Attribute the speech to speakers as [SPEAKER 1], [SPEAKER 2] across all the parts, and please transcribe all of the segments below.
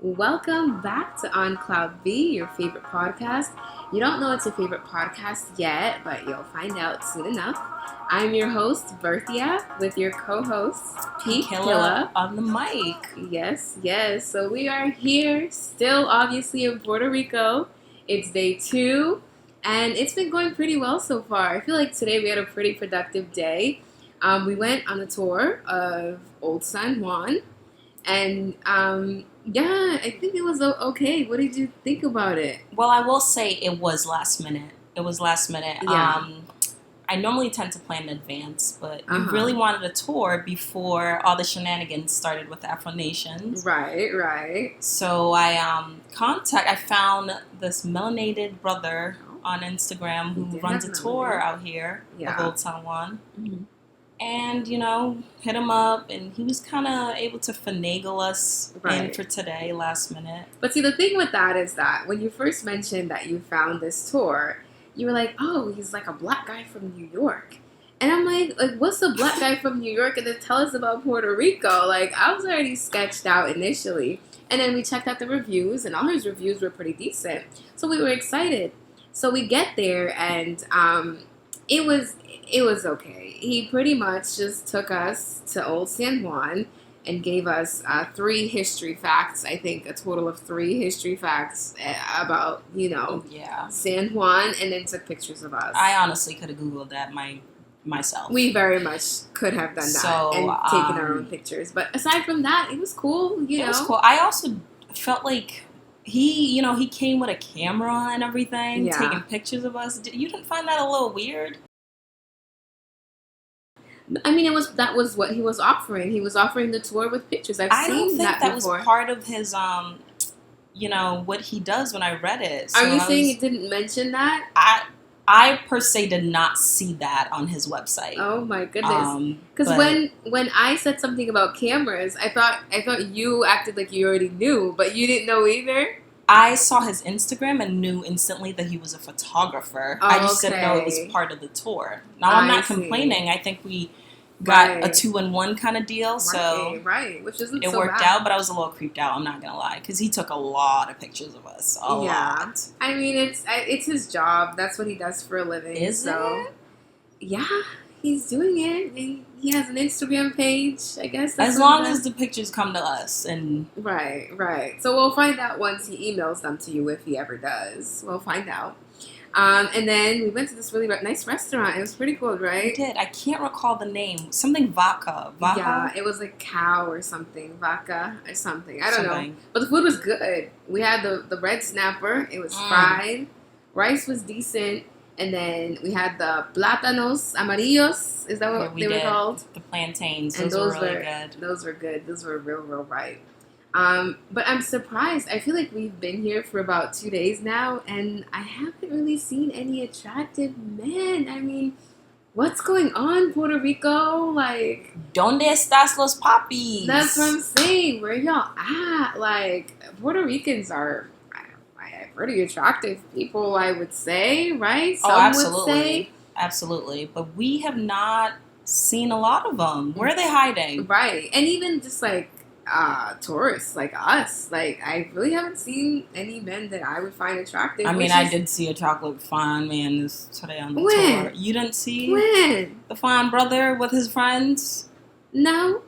[SPEAKER 1] Welcome back to On Cloud B, your favorite podcast. You don't know it's your favorite podcast yet, but you'll find out soon enough. I'm your host, Berthia, with your co-host, PKilla.
[SPEAKER 2] On the mic.
[SPEAKER 1] Yes. So we are here, still obviously in Puerto Rico. It's day 2, and it's been going pretty well so far. I feel like today we had a pretty productive day. We went on a tour of Old San Juan, and yeah, I think it was okay. What did you think about it?
[SPEAKER 2] Well, I will say it was last minute.
[SPEAKER 1] Yeah.
[SPEAKER 2] I normally tend to plan in advance, but we really wanted a tour before all the shenanigans started with Afro Nations.
[SPEAKER 1] Right.
[SPEAKER 2] So I found this melanated brother on Instagram who runs a tour out here of Old San Juan.
[SPEAKER 1] Mm-hmm.
[SPEAKER 2] And, hit him up, and he was kind of able to finagle us in for today, last minute.
[SPEAKER 1] But see, the thing with that is that when you first mentioned that you found this tour, you were like, oh, he's like a black guy from New York. And I'm like, what's a black guy from New York? And then tell us about Puerto Rico. Like, I was already sketched out initially. And then we checked out the reviews, and all his reviews were pretty decent. So we were excited. So we get there, and it was okay. He pretty much just took us to Old San Juan and gave us 3 history facts. I think a total of 3 history facts about, San Juan, and then took pictures of us.
[SPEAKER 2] I honestly could have Googled that myself.
[SPEAKER 1] We very much could have done that and taken our own pictures. But aside from that, it was cool,
[SPEAKER 2] It was cool. I also felt like he came with a camera and everything, taking pictures of us. You didn't find that a little weird?
[SPEAKER 1] I mean, that was what he was offering. He was offering the tour with pictures.
[SPEAKER 2] I don't think that before. Was part of his, what he does when I read it.
[SPEAKER 1] So are you saying it didn't mention that?
[SPEAKER 2] I per se did not see that on his website.
[SPEAKER 1] Oh my goodness! Because when I said something about cameras, I thought you acted like you already knew, but you didn't know either.
[SPEAKER 2] I saw his Instagram and knew instantly that he was a photographer. I just didn't know it was part of the tour. Now, I'm not complaining. I think we got a 2-in-1 kind of deal, so
[SPEAKER 1] which isn't
[SPEAKER 2] it worked out. But I was a little creeped out. I'm not gonna lie, because he took a lot of pictures of us. A lot.
[SPEAKER 1] I mean, it's his job. That's what he does for a living.
[SPEAKER 2] Is it?
[SPEAKER 1] Yeah, he's doing it. He has an Instagram page, I guess.
[SPEAKER 2] As long as the pictures come to us. And
[SPEAKER 1] Right. So we'll find out once he emails them to you, if he ever does. We'll find out. And then we went to this really nice restaurant. It was pretty cool, right?
[SPEAKER 2] We did. I can't recall the name. Something Vaca.
[SPEAKER 1] Yeah, it was like cow or something. Vaca or something. I don't know. But the food was good. We had the red snapper. It was fried. Rice was decent. And then we had the plátanos amarillos. Is that what they were called?
[SPEAKER 2] The plantains. And those were really good.
[SPEAKER 1] Those were good. Those were real right. But I'm surprised. I feel like we've been here for about 2 days now, and I haven't really seen any attractive men. I mean, what's going on, Puerto Rico? Like,
[SPEAKER 2] ¿Dónde estás los papis?
[SPEAKER 1] That's what I'm saying. Where y'all at? Like, Puerto Ricans are pretty attractive people, I would say, right? Some
[SPEAKER 2] absolutely.
[SPEAKER 1] Would say.
[SPEAKER 2] Absolutely. But we have not seen a lot of them. Where are they hiding?
[SPEAKER 1] Right. And even just like tourists like us, like I really haven't seen any men that I would find attractive.
[SPEAKER 2] I mean, I did see a chocolate fine man today on the tour. You didn't see the fine brother with his friends?
[SPEAKER 1] No.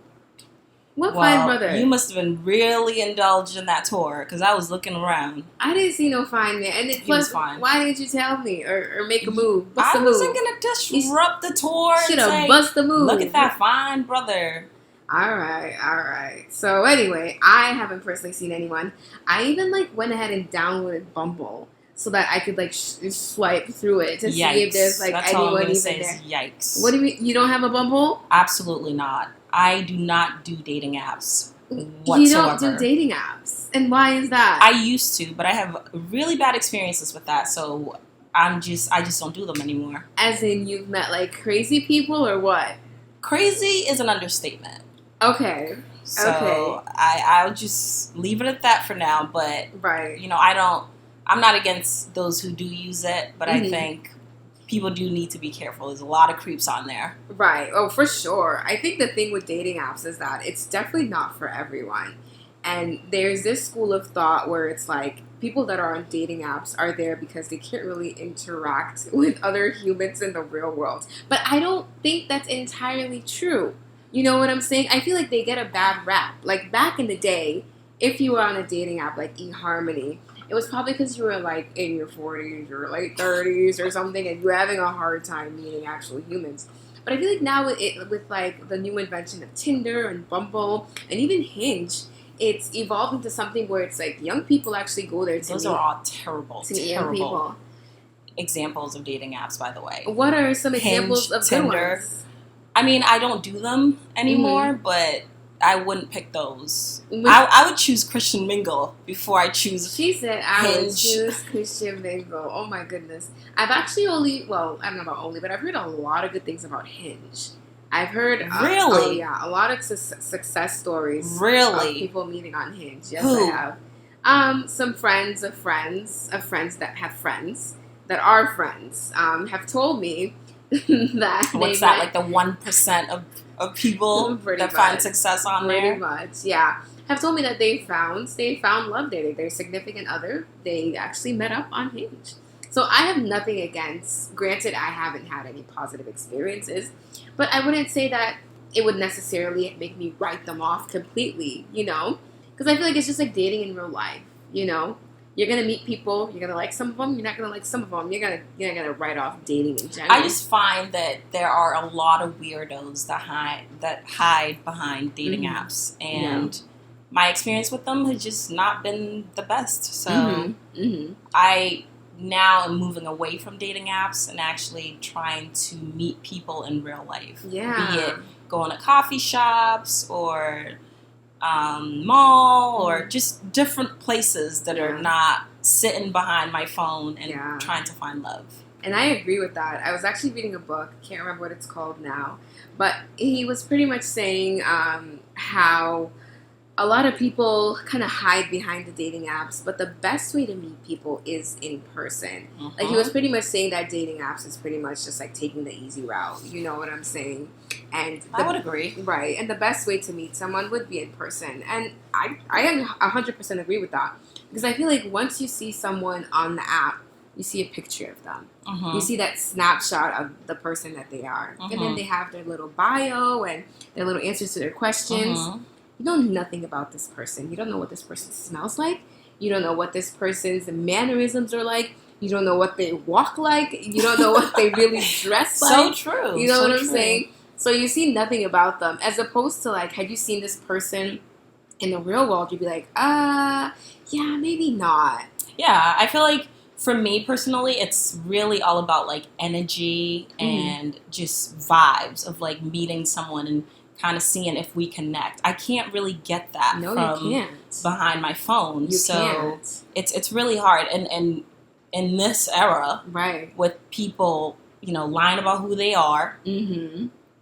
[SPEAKER 1] What fine brother?
[SPEAKER 2] You must have been really indulged in that tour, because I was looking around.
[SPEAKER 1] I didn't see no fine man. And
[SPEAKER 2] he was fine.
[SPEAKER 1] Why didn't you tell me or make a move?
[SPEAKER 2] I wasn't going to disrupt the tour.
[SPEAKER 1] Should have bust the move.
[SPEAKER 2] Look at that fine brother.
[SPEAKER 1] All right. So anyway, I haven't personally seen anyone. I even went ahead and downloaded Bumble so that I could swipe through it to see if there's
[SPEAKER 2] That's
[SPEAKER 1] anyone
[SPEAKER 2] all I'm
[SPEAKER 1] even
[SPEAKER 2] say
[SPEAKER 1] there.
[SPEAKER 2] Is yikes.
[SPEAKER 1] What do you mean? You don't have a Bumble?
[SPEAKER 2] Absolutely not. I do not do dating apps whatsoever.
[SPEAKER 1] You don't do dating apps, and why is that?
[SPEAKER 2] I used to, but I have really bad experiences with that, so I just don't do them anymore.
[SPEAKER 1] As in, you've met crazy people, or what?
[SPEAKER 2] Crazy is an understatement.
[SPEAKER 1] Okay.
[SPEAKER 2] So I'll just leave it at that for now. But I'm not against those who do use it, but I think people do need to be careful. There's a lot of creeps on there.
[SPEAKER 1] Right. Oh, for sure. I think the thing with dating apps is that it's definitely not for everyone. And there's this school of thought where it's like people that are on dating apps are there because they can't really interact with other humans in the real world. But I don't think that's entirely true. You know what I'm saying? I feel like they get a bad rap. Like back in the day, if you were on a dating app like eHarmony, it was probably because you were like in your 40s or late 30s or something and you were having a hard time meeting actual humans. But I feel like now with like the new invention of Tinder and Bumble and even Hinge, it's evolved into something where it's like young people actually go there to
[SPEAKER 2] Those
[SPEAKER 1] meet,
[SPEAKER 2] are all terrible
[SPEAKER 1] young people.
[SPEAKER 2] Examples of dating apps, by the way.
[SPEAKER 1] What are some examples of
[SPEAKER 2] Tinder.
[SPEAKER 1] good ones?
[SPEAKER 2] I mean, I don't do them anymore, but I wouldn't pick those. I would choose Christian Mingle before I choose
[SPEAKER 1] She said I
[SPEAKER 2] Hinge.
[SPEAKER 1] would choose Christian Mingle. Oh my goodness. I've actually I don't know about only, but I've heard a lot of good things about Hinge. I've heard
[SPEAKER 2] really,
[SPEAKER 1] a lot of success stories.
[SPEAKER 2] Really,
[SPEAKER 1] of people meeting on Hinge. Yes,
[SPEAKER 2] Who?
[SPEAKER 1] I have. Some friends of friends that have friends that are friends have told me that
[SPEAKER 2] what's that like the 1% of people that find success on there?
[SPEAKER 1] Pretty much, yeah. Have told me that they found love there. Their significant other, they actually met up on Hinge. So I have nothing against. Granted, I haven't had any positive experiences, but I wouldn't say that it would necessarily make me write them off completely, you know? Because I feel like it's just like dating in real life, you know? You're going to meet people, you're going to like some of them, you're not going to like some of them, you're not going to write off dating in general.
[SPEAKER 2] I just find that there are a lot of weirdos that hide behind dating apps, and my experience with them has just not been the best. So I now am moving away from dating apps and actually trying to meet people in real life.
[SPEAKER 1] Yeah.
[SPEAKER 2] Be it going to coffee shops or mall or just different places that are not sitting behind my phone and trying to find love.
[SPEAKER 1] And I agree with that. I was actually reading a book, can't remember what it's called now, but he was pretty much saying how a lot of people kind of hide behind the dating apps, but the best way to meet people is in person. Like he was pretty much saying that dating apps is pretty much just like taking the easy route. You know what I'm saying? And
[SPEAKER 2] I would agree.
[SPEAKER 1] Right. And the best way to meet someone would be in person. And I 100% agree with that. Because I feel like once you see someone on the app, you see a picture of them. You see that snapshot of the person that they are. And then they have their little bio and their little answers to their questions. You know nothing about this person. You don't know what this person smells like. You don't know what this person's mannerisms are like. You don't know what they walk like. You don't know what they really dress like.
[SPEAKER 2] So true.
[SPEAKER 1] You know what I'm saying? So you see nothing about them. As opposed to like, had you seen this person in the real world, you'd be like, yeah, maybe not.
[SPEAKER 2] Yeah, I feel like for me personally, it's really all about like energy and just vibes of like meeting someone and kind of seeing if we connect. I can't really get that from behind my phone. It's really hard. And in this era, with people, you know, lying about who they are,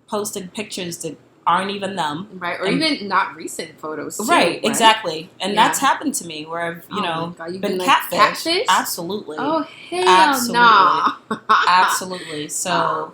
[SPEAKER 2] posting pictures that aren't even them.
[SPEAKER 1] Or even not recent photos, too,
[SPEAKER 2] exactly. And that's happened to me where I've, you know, been like catfished. Absolutely.
[SPEAKER 1] Oh, hell no.
[SPEAKER 2] Absolutely. So,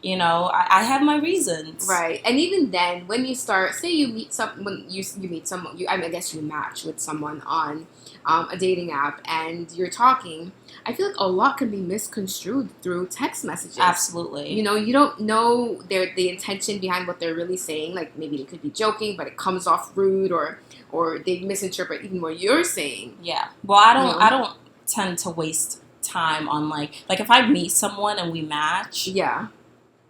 [SPEAKER 2] you know, I have my reasons.
[SPEAKER 1] Right. And even then, when you start, say you meet someone, you meet someone, I guess you match with someone on a dating app and you're talking, I feel like a lot can be misconstrued through text messages.
[SPEAKER 2] Absolutely.
[SPEAKER 1] You know, you don't know the intention behind what they're really saying. Like maybe they could be joking, but it comes off rude or they misinterpret even what you're saying.
[SPEAKER 2] Yeah. Well, I don't tend to waste time on like if I meet someone and we match.
[SPEAKER 1] Yeah.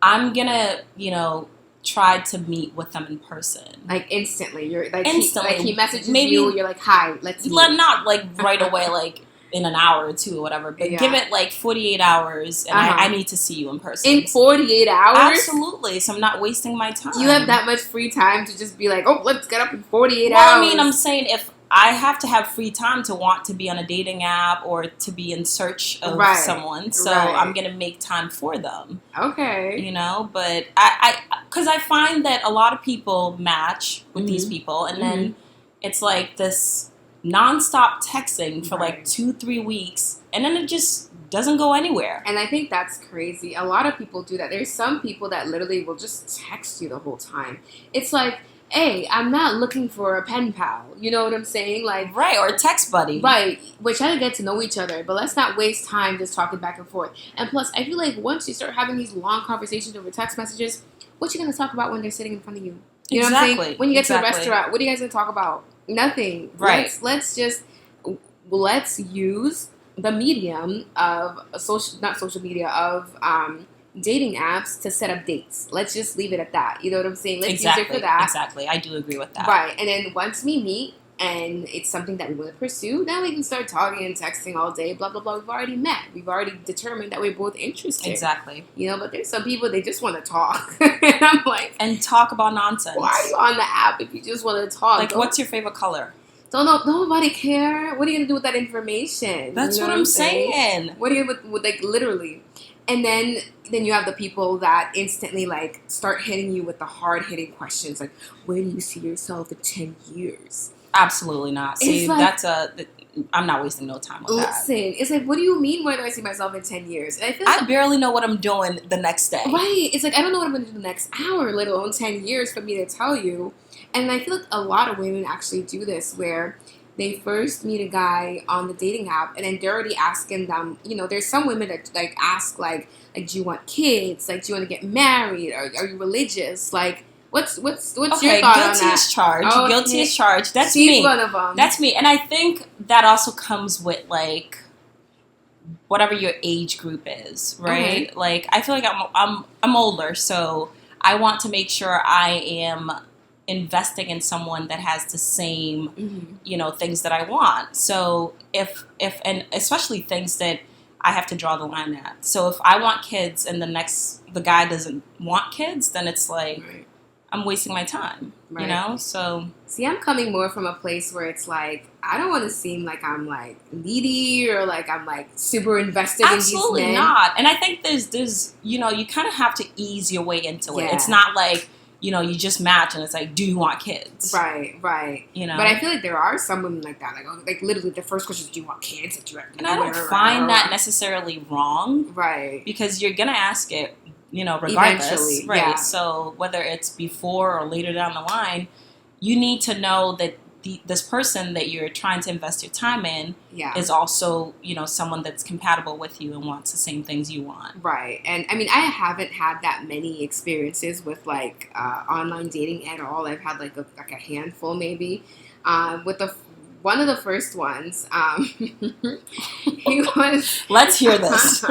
[SPEAKER 2] I'm gonna, you know, try to meet with them in person.
[SPEAKER 1] Like instantly. You're like
[SPEAKER 2] instantly.
[SPEAKER 1] He messages you, you're like, hi, let's meet.
[SPEAKER 2] Not like right away, like in an hour or two or whatever, but give it like 48 hours and I need to see you in person.
[SPEAKER 1] In 48 hours?
[SPEAKER 2] Absolutely. So I'm not wasting my time.
[SPEAKER 1] You have that much free time to just be like, oh, let's get up in 48 hours.
[SPEAKER 2] Well, I mean, I'm saying if I have to have free time to want to be on a dating app or to be in search of someone. So I'm going to make time for them.
[SPEAKER 1] Okay.
[SPEAKER 2] You know, but because I find that a lot of people match with these people and then it's like this nonstop texting for like 2-3 weeks and then it just doesn't go anywhere.
[SPEAKER 1] And I think that's crazy. A lot of people do that. There's some people that literally will just text you the whole time. It's like, hey, I'm not looking for a pen pal. You know what I'm saying? Like,
[SPEAKER 2] right, or a text buddy.
[SPEAKER 1] Right. We're trying to get to know each other, but let's not waste time just talking back and forth. And plus, I feel like once you start having these long conversations over text messages, what you going to talk about when they're sitting in front of you? You know what I'm saying? When you get to the restaurant, what are you guys going to talk about? Nothing.
[SPEAKER 2] Right.
[SPEAKER 1] Let's use the medium of not social media, of dating apps to set up dates. Let's just leave it at that. You know what I'm saying? Let's use it for that.
[SPEAKER 2] Exactly. I do agree with that.
[SPEAKER 1] Right. And then once we meet and it's something that we want to pursue, now we can start talking and texting all day, blah, blah, blah. We've already met. We've already determined that we're both interested.
[SPEAKER 2] Exactly.
[SPEAKER 1] You know, but there's some people, they just want to talk. And I'm like...
[SPEAKER 2] And talk about nonsense.
[SPEAKER 1] Why are you on the app if you just want to talk?
[SPEAKER 2] Like, what's your favorite color?
[SPEAKER 1] Don't nobody care. What are you going to do with that information?
[SPEAKER 2] That's what I'm saying.
[SPEAKER 1] What are you with like, literally... And then you have the people that instantly, like, start hitting you with the hard-hitting questions. Like, where do you see yourself in 10 years?
[SPEAKER 2] Absolutely not. See, like, I'm not wasting no time with that.
[SPEAKER 1] Listen, it's like, what do you mean, where do I see myself in 10 years? And I feel
[SPEAKER 2] like I barely know what I'm doing the next day.
[SPEAKER 1] Right. It's like, I don't know what I'm going to do the next hour, let alone 10 years for me to tell you. And I feel like a lot of women actually do this, where they first meet a guy on the dating app, and then they're already asking them, you know, there's some women that, like, ask, like, do you want kids? Like, do you want to get married? Or are you religious? Like, what's your thought on that?
[SPEAKER 2] Guilty as charged.
[SPEAKER 1] Oh,
[SPEAKER 2] guilty as charged. That's
[SPEAKER 1] She's
[SPEAKER 2] me.
[SPEAKER 1] one of them.
[SPEAKER 2] That's me. And I think that also comes with, like, whatever your age group is, right?
[SPEAKER 1] Okay.
[SPEAKER 2] Like, I feel like I'm older, so I want to make sure I am investing in someone that has the same, you know, things that I want. So if and especially things that I have to draw the line at. So if I want kids and the guy doesn't want kids, then it's like, right, I'm wasting my time, right, you know? So
[SPEAKER 1] see, I'm coming more from a place where it's like, I don't want to seem like I'm like needy or like I'm like super invested in these men.
[SPEAKER 2] Absolutely not. And I think there's you know, you kind of have to ease your way into it. It's not like, you know, you just match and it's like, do you want kids?
[SPEAKER 1] Right.
[SPEAKER 2] You know?
[SPEAKER 1] But I feel like there are some women like that. Like literally the first question is, do you want kids?
[SPEAKER 2] And I don't find that necessarily wrong.
[SPEAKER 1] Right.
[SPEAKER 2] Because you're going to ask it, you know, regardless.
[SPEAKER 1] Eventually,
[SPEAKER 2] right.
[SPEAKER 1] Yeah.
[SPEAKER 2] So whether it's before or later down the line, you need to know that this person that you're trying to invest your time in is also, you know, someone that's compatible with you and wants the same things you want.
[SPEAKER 1] Right. And I mean, I haven't had that many experiences with like online dating at all. I've had like a handful maybe. With one of the first ones, he was...
[SPEAKER 2] Let's hear this.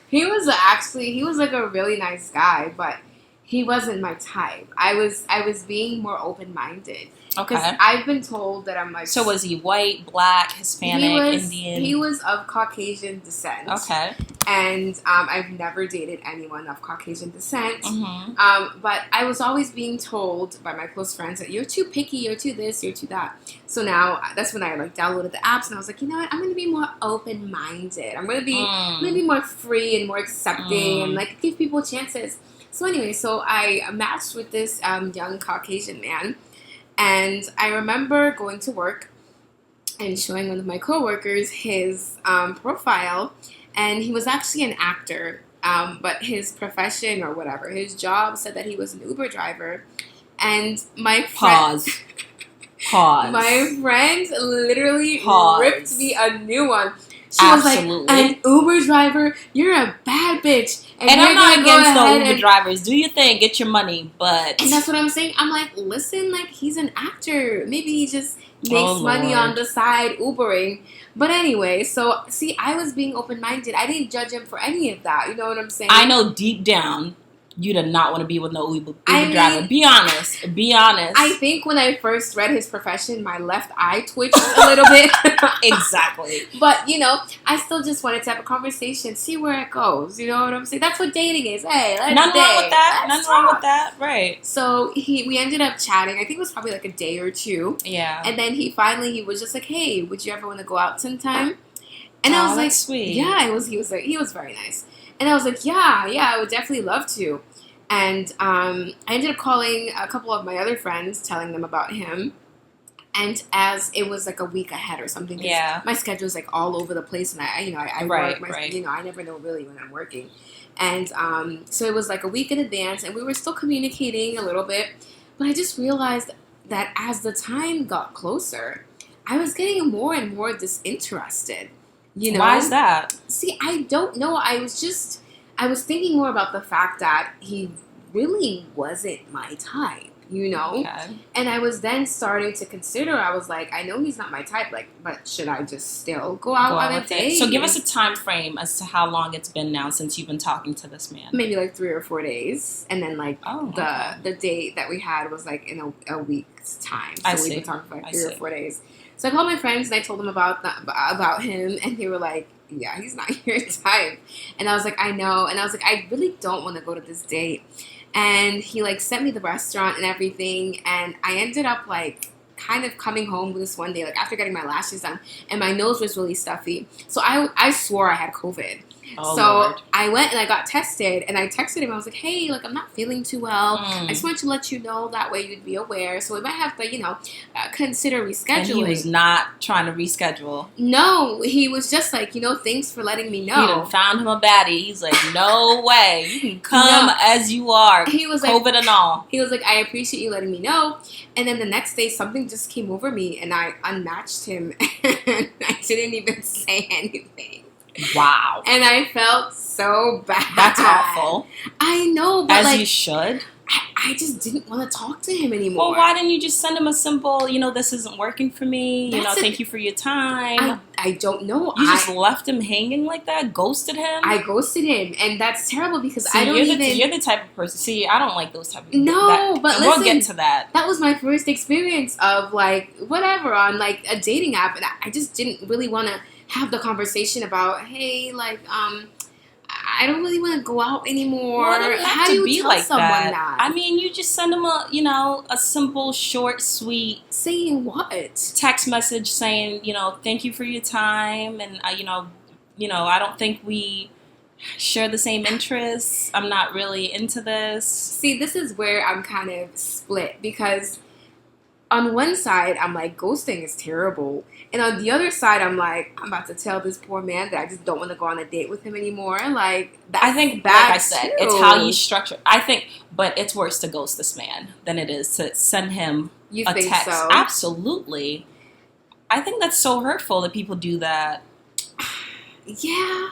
[SPEAKER 1] He was like a really nice guy, but he wasn't my type. I was being more open-minded.
[SPEAKER 2] Okay.
[SPEAKER 1] Because I've been told that I'm like...
[SPEAKER 2] So was he white, black, Hispanic, Indian?
[SPEAKER 1] He was of Caucasian descent.
[SPEAKER 2] Okay.
[SPEAKER 1] And I've never dated anyone of Caucasian descent. Mm-hmm. But I was always being told by my close friends that you're too picky, you're too this, you're too that. So now that's when I like downloaded the apps and I was like, you know what? I'm going to be more open-minded. I'm going to be more free and more accepting and like give people chances. So anyway, so I matched with this young Caucasian man. And I remember going to work and showing one of my coworkers his profile, and he was actually an actor, but his profession or whatever, his job said that he was an Uber driver. And my friend...
[SPEAKER 2] Pause.
[SPEAKER 1] My friend literally ripped me a new one. She
[SPEAKER 2] Absolutely.
[SPEAKER 1] was like, an Uber driver? You're a bad bitch.
[SPEAKER 2] And I'm not against the Uber drivers. Do your thing. Get your money. But...
[SPEAKER 1] And that's what I'm saying. I'm like, listen, like, he's an actor. Maybe he just makes money on the side Ubering. But anyway, so, see, I was being open-minded. I didn't judge him for any of that. You know what I'm saying?
[SPEAKER 2] I know deep down... You do not want to be with no Uber driver. Be honest. Be honest.
[SPEAKER 1] I think when I first read his profession, my left eye twitched a little bit.
[SPEAKER 2] Exactly.
[SPEAKER 1] But, you know, I still just wanted to have a conversation, see where it goes. You know what I'm saying? That's what dating is. Hey, let's
[SPEAKER 2] Nothing wrong with that.
[SPEAKER 1] Nothing
[SPEAKER 2] wrong with that. Right.
[SPEAKER 1] So we ended up chatting. I think it was probably like a day or two.
[SPEAKER 2] Yeah.
[SPEAKER 1] And then he was just like, hey, would you ever want to go out sometime? And I was like,
[SPEAKER 2] sweet.
[SPEAKER 1] Yeah, he was very nice. And I was like, yeah, I would definitely love to. And I ended up calling a couple of my other friends, telling them about him. And as it was like a week ahead or something, my schedule is like all over the place, and I work. I never know really when I'm working. And so it was like a week in advance, and we were still communicating a little bit. But I just realized that as the time got closer, I was getting more and more disinterested. You know?
[SPEAKER 2] Why is that?
[SPEAKER 1] See, I don't know. I was thinking more about the fact that he really wasn't my type, you know?
[SPEAKER 2] Okay.
[SPEAKER 1] And I was then starting to consider, I was like, I know he's not my type, like, but should I just still go out on a date?
[SPEAKER 2] So give us a time frame as to how long it's been now since you've been talking to this man.
[SPEAKER 1] Maybe like 3 or 4 days. And then like the date that we had was like in a week's time. So we've been talking for like 3 or 4 days. So I called my friends and I told them about him, and they were like, yeah, he's not your type. And I was like, I know. And I was like, I really don't want to go to this date. And he like sent me the restaurant and everything, and I ended up like kind of coming home this one day, like after getting my lashes done, and my nose was really stuffy. So I swore I had COVID.
[SPEAKER 2] Oh,
[SPEAKER 1] so
[SPEAKER 2] Lord.
[SPEAKER 1] I went and I got tested, and I texted him. I was like, hey, like, I'm not feeling too well. I just wanted to let you know, that way you'd be aware. So we might have to, consider rescheduling.
[SPEAKER 2] And he was not trying to reschedule.
[SPEAKER 1] No, he was just like, thanks for letting me know.
[SPEAKER 2] He done found him a baddie. He's like, no way. You can come as you are. He was COVID and all.
[SPEAKER 1] He was like, I appreciate you letting me know. And then the next day, something just came over me, and I unmatched him, and I didn't even say anything.
[SPEAKER 2] Wow.
[SPEAKER 1] And I felt so bad.
[SPEAKER 2] That's awful.
[SPEAKER 1] I know, but
[SPEAKER 2] as you should.
[SPEAKER 1] I just didn't want to talk to him anymore.
[SPEAKER 2] Well, why didn't you just send him a simple, this isn't working for me, thank you for your time.
[SPEAKER 1] I don't know.
[SPEAKER 2] You just left him hanging like that? Ghosted him?
[SPEAKER 1] I ghosted him, and that's terrible because
[SPEAKER 2] See,
[SPEAKER 1] I don't
[SPEAKER 2] you're the type of person. See, I don't like those type of people.
[SPEAKER 1] No, but listen,
[SPEAKER 2] we'll get to that.
[SPEAKER 1] That was my first experience of like whatever on like a dating app, and I just didn't really want to have the conversation about, hey, like, I don't really want to go out anymore.
[SPEAKER 2] Well,
[SPEAKER 1] how do you
[SPEAKER 2] be
[SPEAKER 1] tell
[SPEAKER 2] like
[SPEAKER 1] someone
[SPEAKER 2] that? I mean, you just send them a simple, short, sweet.
[SPEAKER 1] Saying what?
[SPEAKER 2] Text message saying, thank you for your time, and I don't think we share the same interests. I'm not really into this.
[SPEAKER 1] See, this is where I'm kind of split, because on one side, I'm like, ghosting is terrible. And on the other side, I'm like, I'm about to tell this poor man that I just don't want to go on a date with him anymore. Like, that's
[SPEAKER 2] I think,
[SPEAKER 1] bad
[SPEAKER 2] like I said,
[SPEAKER 1] too.
[SPEAKER 2] it's how you structure. I think, but it's worse to ghost this man than it is to send him a text.
[SPEAKER 1] So?
[SPEAKER 2] Absolutely. I think that's so hurtful that people do that.
[SPEAKER 1] Yeah,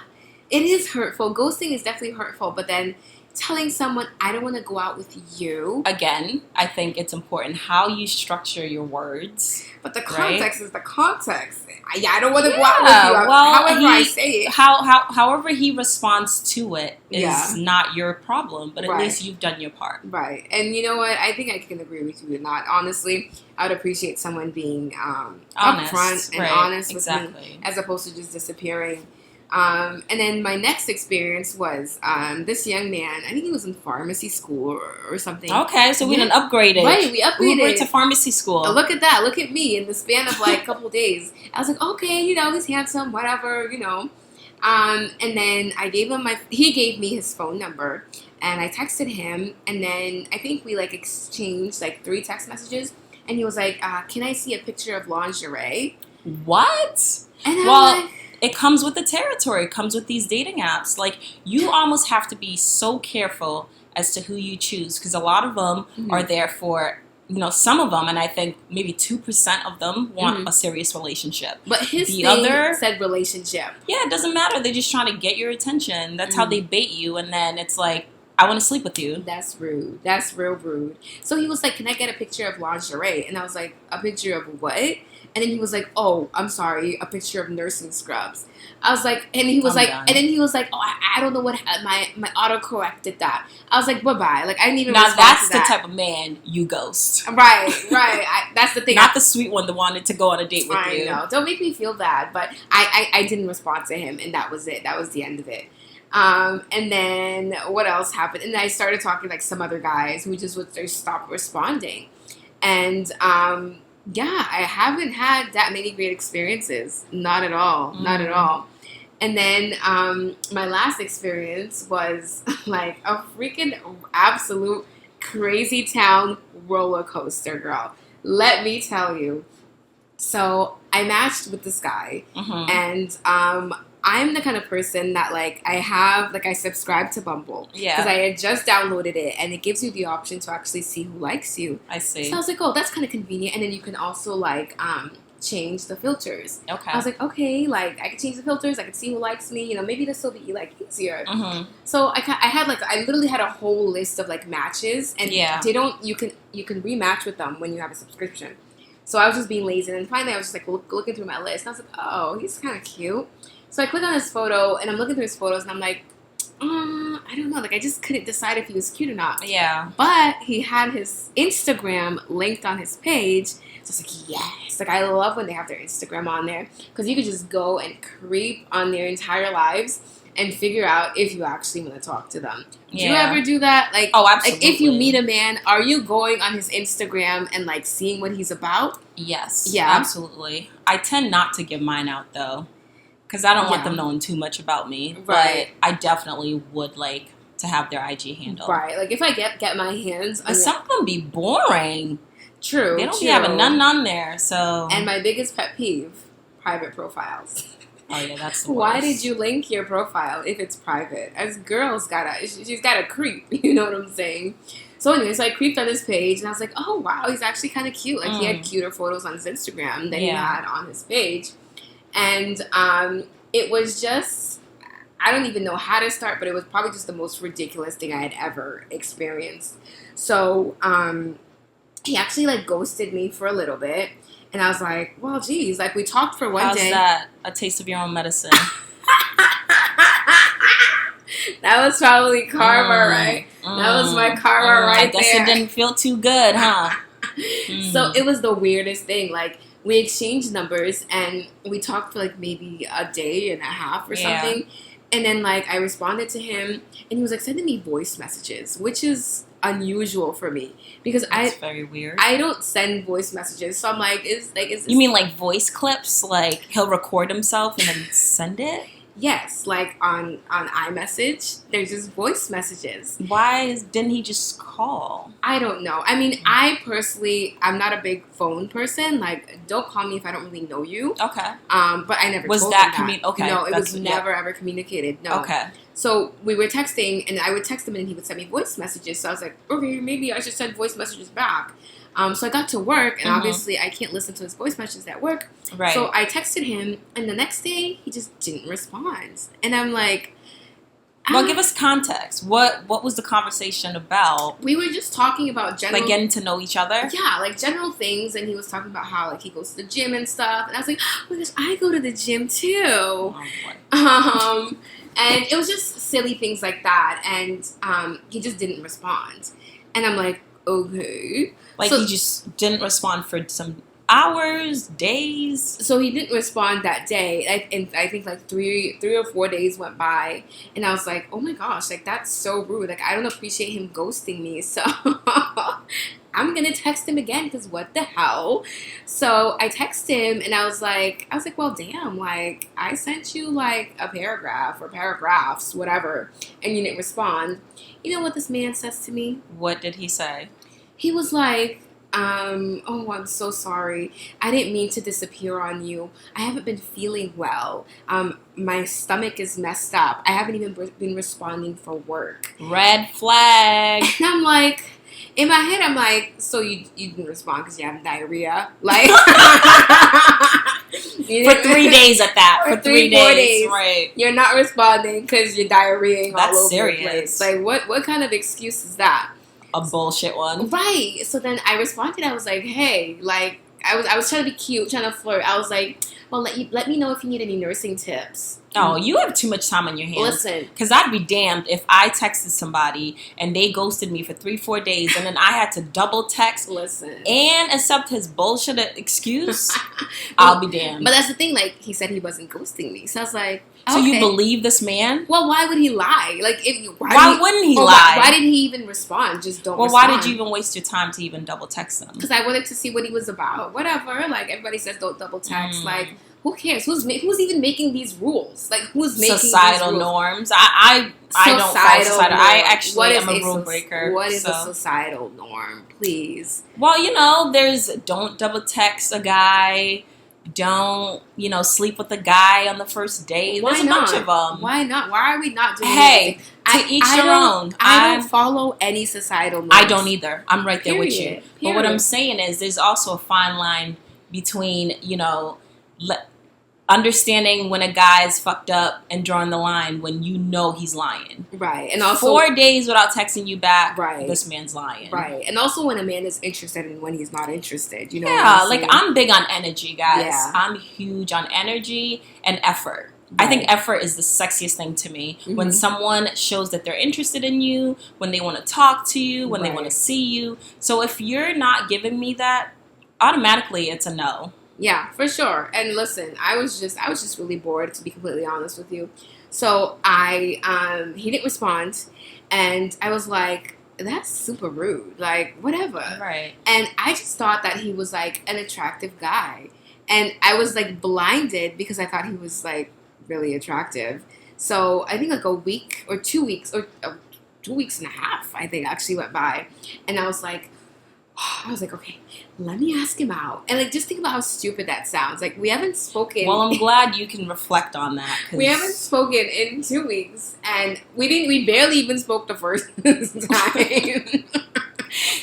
[SPEAKER 1] it is hurtful. Ghosting is definitely hurtful, but then telling someone, I don't want to go out with you.
[SPEAKER 2] Again, I think it's important how you structure your words.
[SPEAKER 1] But the context is the context. I don't want to go out with you.
[SPEAKER 2] Well,
[SPEAKER 1] however I say it.
[SPEAKER 2] However he responds to it is not your problem, but at least you've done your part.
[SPEAKER 1] Right. And you know what? I think I can agree with you in that. Honestly, I would appreciate someone being upfront and honest with me, as opposed to just disappearing. And then my next experience was this young man. I think he was in pharmacy school or something.
[SPEAKER 2] Okay, so we done upgraded.
[SPEAKER 1] Right, we upgraded.
[SPEAKER 2] Uber to pharmacy school.
[SPEAKER 1] Look at that. Look at me in the span of like a couple days. I was like, okay, he's handsome, whatever, And then he gave me his phone number, and I texted him, and then I think we like exchanged like 3 text messages, and he was like, can I see a picture of lingerie?
[SPEAKER 2] What?
[SPEAKER 1] And I'm like,
[SPEAKER 2] it comes with the territory. It comes with these dating apps. Like, you almost have to be so careful as to who you choose, because a lot of them are there for, some of them, and I think maybe 2% of them want a serious relationship.
[SPEAKER 1] But his thing said relationship.
[SPEAKER 2] Yeah, it doesn't matter. They're just trying to get your attention. That's how they bait you, and then it's like, I want to sleep with you.
[SPEAKER 1] That's rude. That's real rude. So he was like, can I get a picture of lingerie? And I was like, a picture of what? And then he was like, oh, I'm sorry, a picture of nursing scrubs. I was like, and he was oh, I don't know what, my autocorrect that. I was like, bye-bye. Like, I didn't even respond to that.
[SPEAKER 2] Now, that's the type of man you ghost.
[SPEAKER 1] Right. That's the thing.
[SPEAKER 2] Not the sweet one that wanted to go on a date with you.
[SPEAKER 1] I know. Don't make me feel bad. But I didn't respond to him, and that was it. That was the end of it. And then what else happened? And then I started talking like some other guys who just would stop responding. And, I haven't had that many great experiences. Not at all. Not at all. And then my last experience was like a freaking absolute crazy town roller coaster, girl. Let me tell you. So I matched with this guy, and I'm the kind of person that, like, I subscribe to Bumble.
[SPEAKER 2] Yeah.
[SPEAKER 1] Because I had just downloaded it, and it gives you the option to actually see who likes you.
[SPEAKER 2] I see.
[SPEAKER 1] So I was like, oh, that's kind of convenient. And then you can also, like, change the filters.
[SPEAKER 2] Okay.
[SPEAKER 1] I was like, okay, like, I can change the filters. I can see who likes me. You know, maybe this will be, like, easier.
[SPEAKER 2] Mm-hmm.
[SPEAKER 1] So I literally had a whole list of, like, matches. And you can rematch with them when you have a subscription. So I was just being lazy. And then finally I was just, like, looking through my list. And I was like, oh, he's kind of cute. So I click on his photo, and I'm looking through his photos, and I'm like, I don't know. Like, I just couldn't decide if he was cute or not.
[SPEAKER 2] Yeah.
[SPEAKER 1] But he had his Instagram linked on his page. So I was like, yes. Like, I love when they have their Instagram on there. Because you could just go and creep on their entire lives and figure out if you actually want to talk to them. Do you ever do that? Like,
[SPEAKER 2] oh, absolutely.
[SPEAKER 1] Like, if you meet a man, are you going on his Instagram and, like, seeing what he's about?
[SPEAKER 2] Yes.
[SPEAKER 1] Yeah.
[SPEAKER 2] Absolutely. I tend not to give mine out, though. Because I don't want them knowing too much about me. Right. But I definitely would like to have their IG handle.
[SPEAKER 1] Right. Like, if I get my hands on
[SPEAKER 2] some of them be boring.
[SPEAKER 1] True.
[SPEAKER 2] They don't be having none on there, so...
[SPEAKER 1] And my biggest pet peeve, private profiles.
[SPEAKER 2] Oh, yeah, that's the worst.
[SPEAKER 1] Why did you link your profile if it's private? As girls she's got to creep. You know what I'm saying? So anyway, so I creeped on his page, and I was like, oh, wow, he's actually kind of cute. Like, he had cuter photos on his Instagram than he had on his page. And it was just, I don't even know how to start, but it was probably just the most ridiculous thing I had ever experienced. So he actually, like, ghosted me for a little bit. And I was like, well, geez, like, we talked for one day.
[SPEAKER 2] How's that? A taste of your own medicine.
[SPEAKER 1] That was probably karma, right? That was my karma right there.
[SPEAKER 2] I guess it didn't feel too good, huh?
[SPEAKER 1] So it was the weirdest thing. Like, we exchanged numbers, and we talked for, like, maybe a day and a half or something. And then, like, I responded to him, and he was, like, sending me voice messages, which is unusual for me. Because
[SPEAKER 2] That's very weird.
[SPEAKER 1] I don't send voice messages. So I'm like, is
[SPEAKER 2] you mean, like, voice clips? Like, he'll record himself and then send it?
[SPEAKER 1] Yes, like on iMessage, there's just voice messages.
[SPEAKER 2] Why didn't he just call?
[SPEAKER 1] I don't know. I mean, I'm not a big phone person. Like, don't call me if I don't really know you.
[SPEAKER 2] Okay.
[SPEAKER 1] But I never
[SPEAKER 2] was
[SPEAKER 1] told
[SPEAKER 2] that
[SPEAKER 1] him that.
[SPEAKER 2] Okay.
[SPEAKER 1] No, it was never ever communicated. No.
[SPEAKER 2] Okay.
[SPEAKER 1] So we were texting, and I would text him, and he would send me voice messages. So I was like, okay, maybe I should send voice messages back. So I got to work, and obviously I can't listen to his voice messages at work.
[SPEAKER 2] Right.
[SPEAKER 1] So I texted him, and the next day he just didn't respond. And I'm like,
[SPEAKER 2] well, give us context. What was the conversation about?
[SPEAKER 1] We were just talking about general,
[SPEAKER 2] like, getting to know each other.
[SPEAKER 1] Yeah, like general things, and he was talking about how, like, he goes to the gym and stuff. And I was like, oh my gosh, I go to the gym too.
[SPEAKER 2] Oh, boy.
[SPEAKER 1] And it was just silly things like that, and he just didn't respond. And I'm like, okay.
[SPEAKER 2] Like, he just didn't respond for some hours, days?
[SPEAKER 1] So he didn't respond that day. And I think, like, 3 or 4 days went by. And I was like, oh, my gosh, like, that's so rude. Like, I don't appreciate him ghosting me. So I'm going to text him again because what the hell? So I texted him, and I was like, well, damn. Like, I sent you, like, a paragraph or paragraphs, whatever, and you didn't respond. You know what this man says to me?
[SPEAKER 2] What did he say?
[SPEAKER 1] He was like, oh, I'm so sorry. I didn't mean to disappear on you. I haven't been feeling well. My stomach is messed up. I haven't even been responding for work.
[SPEAKER 2] Red flag.
[SPEAKER 1] And I'm like, in my head, I'm like, so you didn't respond because you have diarrhea? Like,
[SPEAKER 2] for 3 days at that. For 3 days. Right.
[SPEAKER 1] You're not responding because you're diarrheaing all over
[SPEAKER 2] serious.
[SPEAKER 1] the place. Like, what kind of excuse is that?
[SPEAKER 2] A bullshit one.
[SPEAKER 1] Right. So then I responded. I was like, hey, like, I was trying to be cute, trying to flirt. I was like, well, let me know if you need any nursing tips.
[SPEAKER 2] Oh, you have too much time on your hands.
[SPEAKER 1] Listen.
[SPEAKER 2] Because I'd be damned if I texted somebody and they ghosted me for 3-4 days and then I had to double text and accept his bullshit excuse. I'll be damned.
[SPEAKER 1] But that's the thing. Like, he said he wasn't ghosting me. So I was like, okay.
[SPEAKER 2] So you believe this man?
[SPEAKER 1] Well, why would he lie? Like,
[SPEAKER 2] why wouldn't he lie?
[SPEAKER 1] Why didn't he even respond? Just don't respond.
[SPEAKER 2] Well, why did you even waste your time to even double text him?
[SPEAKER 1] Because I wanted to see what he was about. Whatever. Like, everybody says don't double text. Like, who cares? Who's even making these rules? Like, who's making
[SPEAKER 2] societal
[SPEAKER 1] these rules?
[SPEAKER 2] norms? I don't follow societal. I actually am a rule breaker.
[SPEAKER 1] What is a societal norm? Please.
[SPEAKER 2] Well, you know, there's don't double text a guy. Don't, sleep with the guy on the first date. There's a bunch of them.
[SPEAKER 1] Why not? Why are we not doing
[SPEAKER 2] Hey, to each your own.
[SPEAKER 1] I don't follow any societal norms.
[SPEAKER 2] I don't either. I'm right there with you.
[SPEAKER 1] Period.
[SPEAKER 2] But what I'm saying is there's also a fine line between, understanding when a guy's fucked up and drawing the line when you know he's lying.
[SPEAKER 1] Right. And also
[SPEAKER 2] 4 days without texting you back,
[SPEAKER 1] right,
[SPEAKER 2] this man's lying.
[SPEAKER 1] Right. And also when a man is interested and when he's not interested. You know
[SPEAKER 2] yeah,
[SPEAKER 1] what I'm
[SPEAKER 2] like I'm big on energy, guys.
[SPEAKER 1] Yeah.
[SPEAKER 2] I'm huge on energy and effort.
[SPEAKER 1] Right.
[SPEAKER 2] I think effort is the sexiest thing to me. Mm-hmm. When someone shows that they're interested in you, when they want to talk to you, when they want to see you. So if you're not giving me that, automatically it's a no.
[SPEAKER 1] Yeah, for sure. And listen, I was just really bored, to be completely honest with you. So he didn't respond, and I was like, that's super rude. Like, whatever.
[SPEAKER 2] Right.
[SPEAKER 1] And I just thought that he was like an attractive guy, and I was like blinded because I thought he was like really attractive. So I think like a week or 2 weeks or 2 weeks and a half, I think, actually went by, and I was like, okay, let me ask him out. And like, just think about how stupid that sounds. Like, we haven't spoken.
[SPEAKER 2] Well, I'm glad you can reflect on that.
[SPEAKER 1] We haven't spoken in 2 weeks, and we barely even spoke the first time.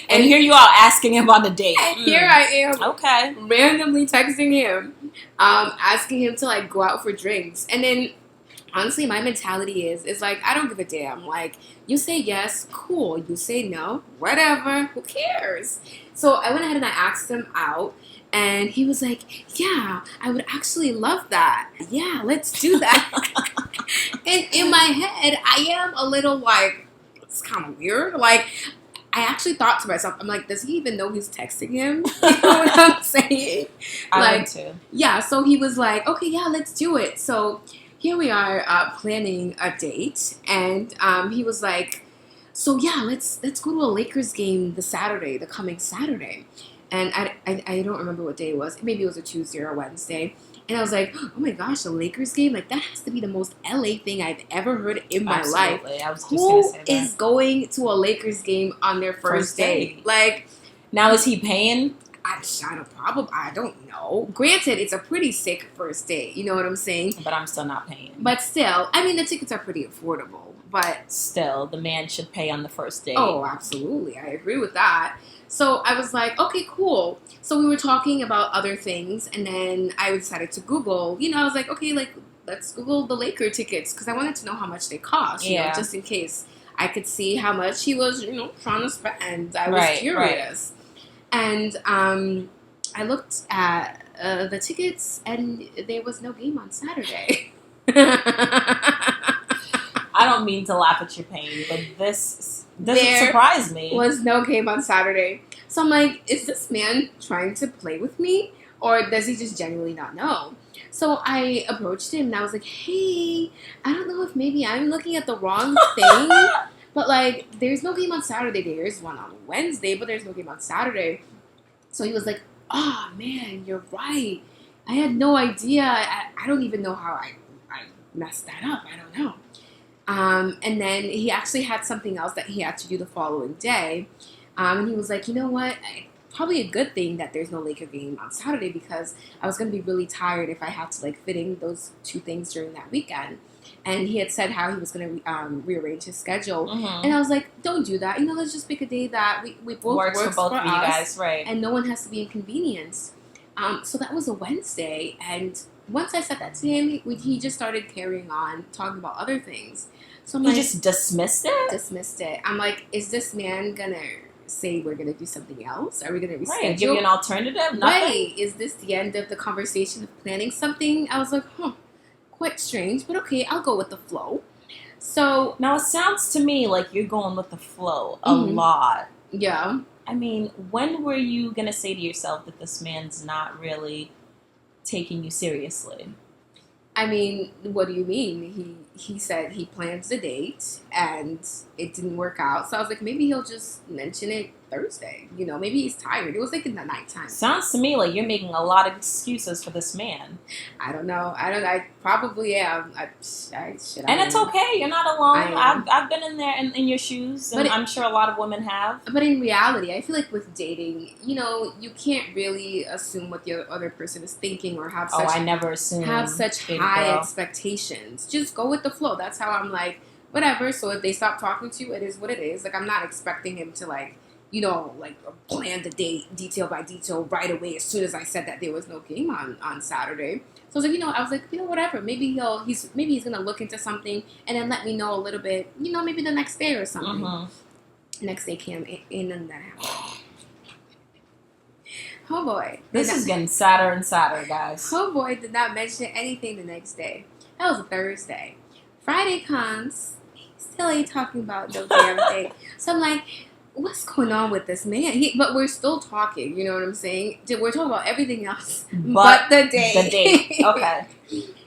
[SPEAKER 2] And here you are asking him on a date.
[SPEAKER 1] And here I am,
[SPEAKER 2] okay,
[SPEAKER 1] randomly texting him, asking him to like go out for drinks, and then. Honestly, my mentality is like, I don't give a damn. Like, you say yes, cool. You say no, whatever. Who cares? So I went ahead and I asked him out. And he was like, yeah, I would actually love that. Yeah, let's do that. And in my head, I am a little like, it's kind of weird. Like, I actually thought to myself, I'm like, does he even know he's texting him? You know what I'm saying?
[SPEAKER 2] I would too.
[SPEAKER 1] Yeah, so he was like, okay, yeah, let's do it. So here we are planning a date, and he was like, so yeah, let's go to a Lakers game the coming Saturday. And I don't remember what day it was. Maybe it was a Tuesday or a Wednesday. And I was like, oh my gosh, a Lakers game? Like, that has to be the most LA thing I've ever heard in my life.
[SPEAKER 2] I was just going to say that.
[SPEAKER 1] Who is going to a Lakers game on their first date? Like,
[SPEAKER 2] now is he paying?
[SPEAKER 1] I don't know. Granted, it's a pretty sick first date. You know what I'm saying?
[SPEAKER 2] But I'm still not paying.
[SPEAKER 1] But still, I mean, the tickets are pretty affordable. But
[SPEAKER 2] still, the man should pay on the first date.
[SPEAKER 1] Oh, absolutely. I agree with that. So I was like, okay, cool. So we were talking about other things, and then I decided to Google. I was like, okay, like, let's Google the Laker tickets, because I wanted to know how much they cost, you know, just in case I could see how much he was, trying to spend. I was curious. Right. And I looked at the tickets, and there was no game on Saturday.
[SPEAKER 2] I don't mean to laugh at your pain, but this surprised me.
[SPEAKER 1] Was no game on Saturday. So I'm like, is this man trying to play with me, or does he just genuinely not know? So I approached him, and I was like, hey, I don't know if maybe I'm looking at the wrong thing. But, like, there's no game on Saturday. There's one on Wednesday, but there's no game on Saturday. So he was like, oh, man, you're right. I had no idea. I don't even know how I messed that up. I don't know. And then he actually had something else that he had to do the following day. And he was like, you know what? Probably a good thing that there's no Laker game on Saturday, because I was going to be really tired if I had to, like, fit in those two things during that weekend. And he had said how he was going to rearrange his schedule. Mm-hmm. And I was like, don't do that. Let's just pick a day that we both works for both of you guys, right? And no one has to be inconvenienced. So that was a Wednesday. And once I said that to him, he just started carrying on, talking about other things. So I'm
[SPEAKER 2] he just dismissed it?
[SPEAKER 1] Dismissed it. I'm like, is this man going to say we're going to do something else? Are we going to reschedule?
[SPEAKER 2] Right, give you an alternative? Nothing?
[SPEAKER 1] Right. Is this the end of the conversation of planning something? I was like, quite strange, but okay, I'll go with the flow. So
[SPEAKER 2] now it sounds to me like you're going with the flow a lot.
[SPEAKER 1] Yeah.
[SPEAKER 2] I mean, when were you going to say to yourself that this man's not really taking you seriously?
[SPEAKER 1] I mean, what do you mean? He said he plans the date and it didn't work out. So I was like, maybe he'll just mention it Thursday. You know, maybe he's tired. It was like in the nighttime.
[SPEAKER 2] Sounds to me like you're making a lot of excuses for this man.
[SPEAKER 1] I don't know. I probably am. And
[SPEAKER 2] it's okay. You're not alone. I've been in there in your shoes, and I'm sure a lot of women have.
[SPEAKER 1] But in reality, I feel like with dating, you know, you can't really assume what the other person is thinking or have such.
[SPEAKER 2] I never assume.
[SPEAKER 1] Have such high expectations. Just go with the flow. That's how I'm like, whatever. So if they stop talking to you, it is what it is. Like, I'm not expecting him to, like, you know, like, plan the date detail by detail right away as soon as I said that there was no game on Saturday. So I was like, you know, whatever. Maybe he's gonna look into something and then let me know a little bit, you know, maybe the next day or something. Mm-hmm. Next day came in and that happened. Oh boy.
[SPEAKER 2] This is getting sadder and sadder, guys.
[SPEAKER 1] Oh boy did not mention anything the next day. That was a Thursday. Friday comes. Still ain't talking about no damn thing. So I'm like, what's going on with this man? But we're still talking, you know what I'm saying? We're talking about everything else but the date.
[SPEAKER 2] The date, okay.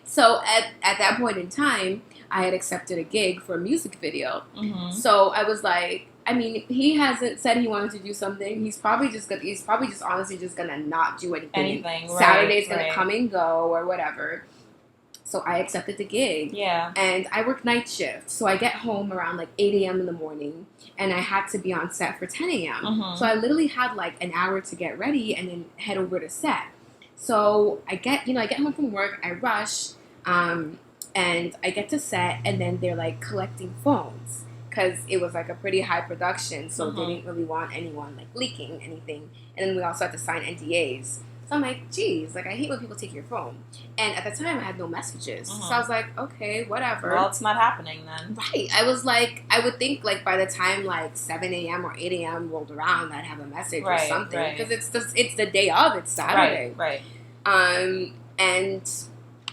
[SPEAKER 1] So at that point in time, I had accepted a gig for a music video. Mm-hmm. So I was like, I mean, he hasn't said he wanted to do something. He's probably just honestly just gonna not do anything. Saturday's gonna come and go or whatever. So I accepted the gig. Yeah. And I work night shift. So I get home around like 8 a.m. in the morning. And I had to be on set for 10 a.m. Mm-hmm. So I literally had like an hour to get ready and then head over to set. So I get home from work. I rush. And I get to set. And then they're like collecting phones. Because it was like a pretty high production. So they didn't really want anyone like leaking anything. And then we also had to sign NDAs. So I'm like, geez, like, I hate when people take your phone. And at the time, I had no messages. So I was like, okay, whatever.
[SPEAKER 2] Well, it's not happening then.
[SPEAKER 1] Right. I was like, I would think, like, by the time, like, 7 a.m. or 8 a.m. rolled around, I'd have a message or something. Because it's the day of. It's Saturday.
[SPEAKER 2] Right.
[SPEAKER 1] And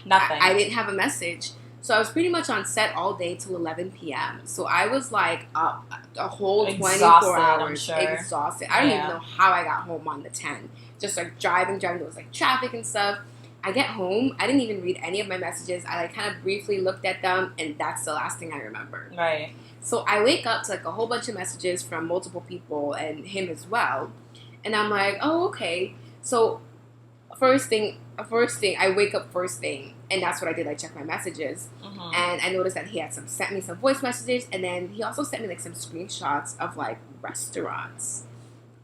[SPEAKER 2] nothing.
[SPEAKER 1] I didn't have a message. So I was pretty much on set all day till 11 p.m. So I was, like, up a whole 24 hours.
[SPEAKER 2] I'm sure.
[SPEAKER 1] Exhausted. I don't even know how I got home on the 10. Just, like, driving. There was, like, traffic and stuff. I get home. I didn't even read any of my messages. I, like, kind of briefly looked at them, and that's the last thing I remember.
[SPEAKER 2] Right.
[SPEAKER 1] So I wake up to, like, a whole bunch of messages from multiple people and him as well. And I'm like, oh, okay. So first thing, I wake up first thing, and that's what I did. I checked my messages. Mm-hmm. And I noticed that he had sent me some voice messages, and then he also sent me, like, some screenshots of, like, restaurants.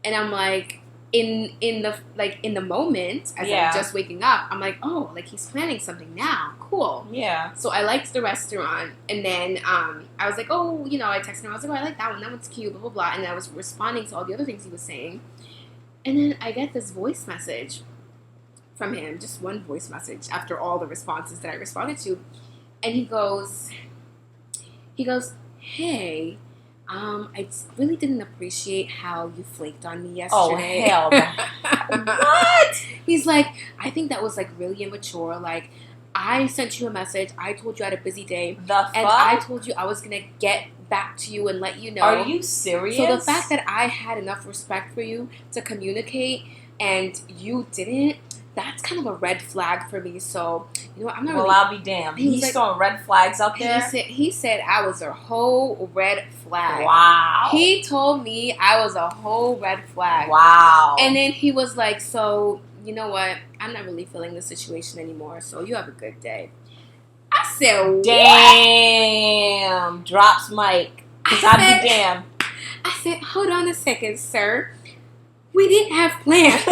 [SPEAKER 1] And I'm like... In the moment, as I'm just waking up, I'm like, oh, like, he's planning something now. Cool. Yeah. So I liked the restaurant, and then I was like, oh, you know, I texted him. I was like, oh, I like that one. That one's cute, blah, blah, blah. And I was responding to all the other things he was saying. And then I get this voice message from him, just one voice message after all the responses that I responded to. And he goes, hey... I really didn't appreciate how you flaked on me yesterday.
[SPEAKER 2] Oh, hell. What?
[SPEAKER 1] He's like, I think that was, like, really immature. Like, I sent you a message. I told you I had a busy day. And I told you I was going to get back to you and let you know.
[SPEAKER 2] Are you serious?
[SPEAKER 1] So the fact that I had enough respect for you to communicate and you didn't, that's kind of a red flag for me. So, you know, I'm not really...
[SPEAKER 2] I'll be damned. He's like, throwing red flags out there?
[SPEAKER 1] He said I was a whole red flag.
[SPEAKER 2] Wow.
[SPEAKER 1] He told me I was a whole red flag.
[SPEAKER 2] Wow.
[SPEAKER 1] And then he was like, so, you know what? I'm not really feeling the situation anymore, so you have a good day. I said, what?
[SPEAKER 2] Damn. Drops mic. I'd be damned.
[SPEAKER 1] I said, hold on a second, sir. We didn't have plans.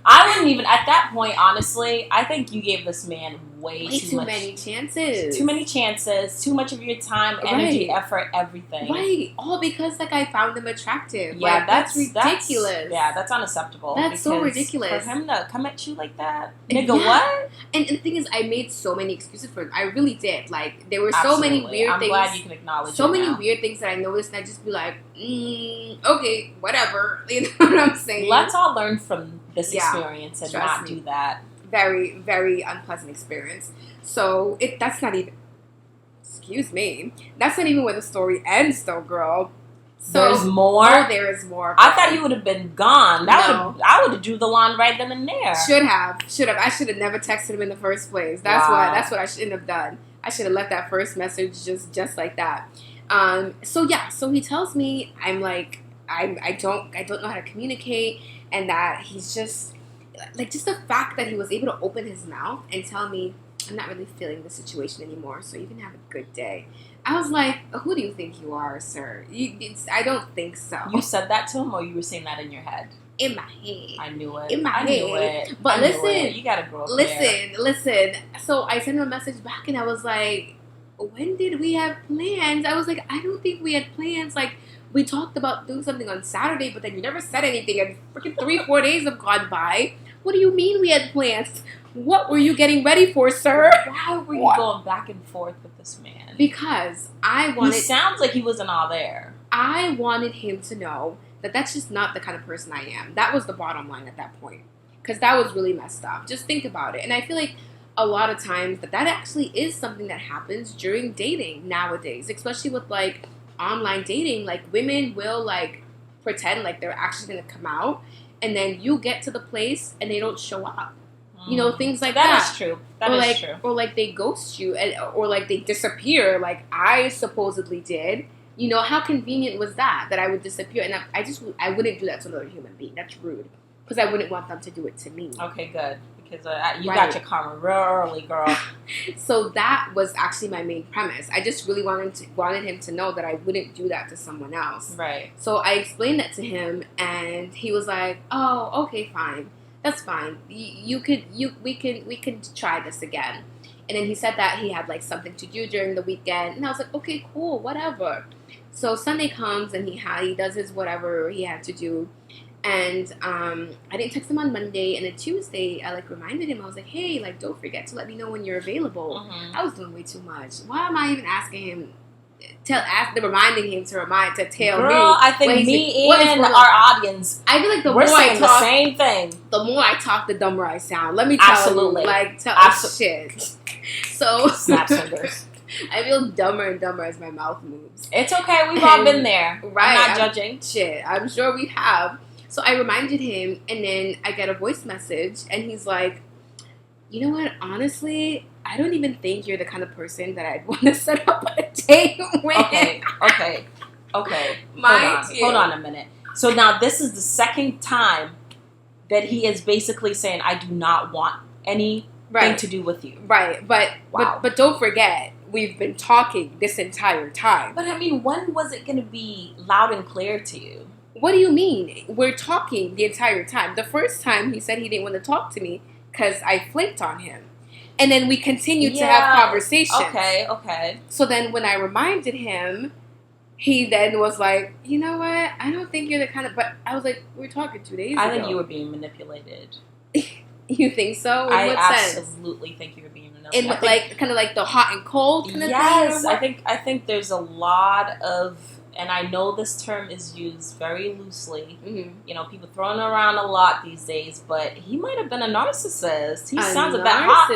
[SPEAKER 2] I wouldn't even, at that point, honestly, I think you gave this man way too much.
[SPEAKER 1] Many chances.
[SPEAKER 2] Too many chances. Too much of your time, energy, effort, everything.
[SPEAKER 1] Right. All because, like, I found him attractive. Yeah, like, that's ridiculous.
[SPEAKER 2] That's unacceptable.
[SPEAKER 1] That's so ridiculous.
[SPEAKER 2] For him to come at you like that? Nigga, what?
[SPEAKER 1] And the thing is, I made so many excuses for him. I really did. Like, there were so many weird things.
[SPEAKER 2] I'm glad you can acknowledge
[SPEAKER 1] so many weird things that I noticed, and I'd just be like, okay, whatever. You know what I'm saying?
[SPEAKER 2] Let's all learn from this experience and not do that.
[SPEAKER 1] Very, very unpleasant experience. So that's not even. Excuse me. That's not even where the story ends, though, girl. So,
[SPEAKER 2] there's more.
[SPEAKER 1] Oh, there is more.
[SPEAKER 2] I thought you would have been gone. I would have drew the line right then and there.
[SPEAKER 1] Should have. I should have never texted him in the first place. That's what I shouldn't have done. I should have left that first message just like that. So he tells me, I'm like, I don't know how to communicate, and that he's just the fact that he was able to open his mouth and tell me, I'm not really feeling the situation anymore, so you can have a good day. I was like, who do you think you are, sir? I don't think so.
[SPEAKER 2] You said that to him, or you were saying that in your head?
[SPEAKER 1] In my head.
[SPEAKER 2] I knew it.
[SPEAKER 1] In my head.
[SPEAKER 2] Knew it.
[SPEAKER 1] But listen.
[SPEAKER 2] You gotta grow up
[SPEAKER 1] Listen. So I sent him a message back, and I was like, when did we have plans? I was like, I don't think we had plans. Like, we talked about doing something on Saturday, but then you never said anything, and freaking 3-4 days have gone by. What do you mean we had plans? What were you getting ready for, sir?
[SPEAKER 2] Why were you going back and forth with this man?
[SPEAKER 1] Because I wanted...
[SPEAKER 2] He sounds like he wasn't all there.
[SPEAKER 1] I wanted him to know that that's just not the kind of person I am. That was the bottom line at that point. Because that was really messed up. Just think about it. And I feel like a lot of times that actually is something that happens during dating nowadays. Especially with, like, online dating. Like, women will, like, pretend like they're actually going to come out. And then you get to the place and they don't show up. You know, things like that.
[SPEAKER 2] That is true. That is true.
[SPEAKER 1] Or like they ghost you, or like they disappear, like I supposedly did. You know, how convenient was that I would disappear? And I wouldn't do that to another human being. That's rude. Because I wouldn't want them to do it to me.
[SPEAKER 2] Okay, good. Because you got your karma real early, girl.
[SPEAKER 1] So that was actually my main premise. I just really wanted him to know that I wouldn't do that to someone else.
[SPEAKER 2] Right.
[SPEAKER 1] So I explained that to him, and he was like, "Oh, okay, fine. That's fine. We can try this again." And then he said that he had like something to do during the weekend, and I was like, okay, cool, whatever. So Sunday comes and he does his whatever he had to do, and I didn't text him on Monday, and then Tuesday I like reminded him. I was like, hey, like don't forget to let me know when you're available.
[SPEAKER 2] Mm-hmm.
[SPEAKER 1] I was doing way too much. Why am I even asking him? Reminding him to tell me.
[SPEAKER 2] Girl, I think me and our audience,
[SPEAKER 1] I feel like
[SPEAKER 2] we're saying the same thing.
[SPEAKER 1] The more I talk, the dumber I sound. Let me tell you, like, shit. So
[SPEAKER 2] snap fingers.
[SPEAKER 1] I feel dumber and dumber as my mouth moves.
[SPEAKER 2] It's okay. We've all been there.
[SPEAKER 1] Right?
[SPEAKER 2] I'm not judging.
[SPEAKER 1] Shit, I'm sure we have. So I reminded him, and then I get a voice message, and he's like, "You know what? Honestly, I don't even think you're the kind of person that I'd want to set up a date with."
[SPEAKER 2] Okay. Hold on a minute. So now this is the second time that he is basically saying, I do not want anything to do with you.
[SPEAKER 1] Right. But don't forget, we've been talking this entire time.
[SPEAKER 2] But I mean, when was it going to be loud and clear to you?
[SPEAKER 1] What do you mean? We're talking the entire time. The first time he said he didn't want to talk to me because I flaked on him. And then we continued to have conversations.
[SPEAKER 2] Okay.
[SPEAKER 1] So then when I reminded him, he then was like, you know what? I don't think you're the kind of... But I was like, we were talking 2 days ago.
[SPEAKER 2] I think you were being manipulated.
[SPEAKER 1] You think so?
[SPEAKER 2] I absolutely think you were being manipulated.
[SPEAKER 1] In like kind of like the hot and cold kind of thing?
[SPEAKER 2] Yes, I think there's a lot of... And I know this term is used very loosely. Mm-hmm. You know, people throwing it around a lot these days, but he might have been a narcissist. He sounds like that hot.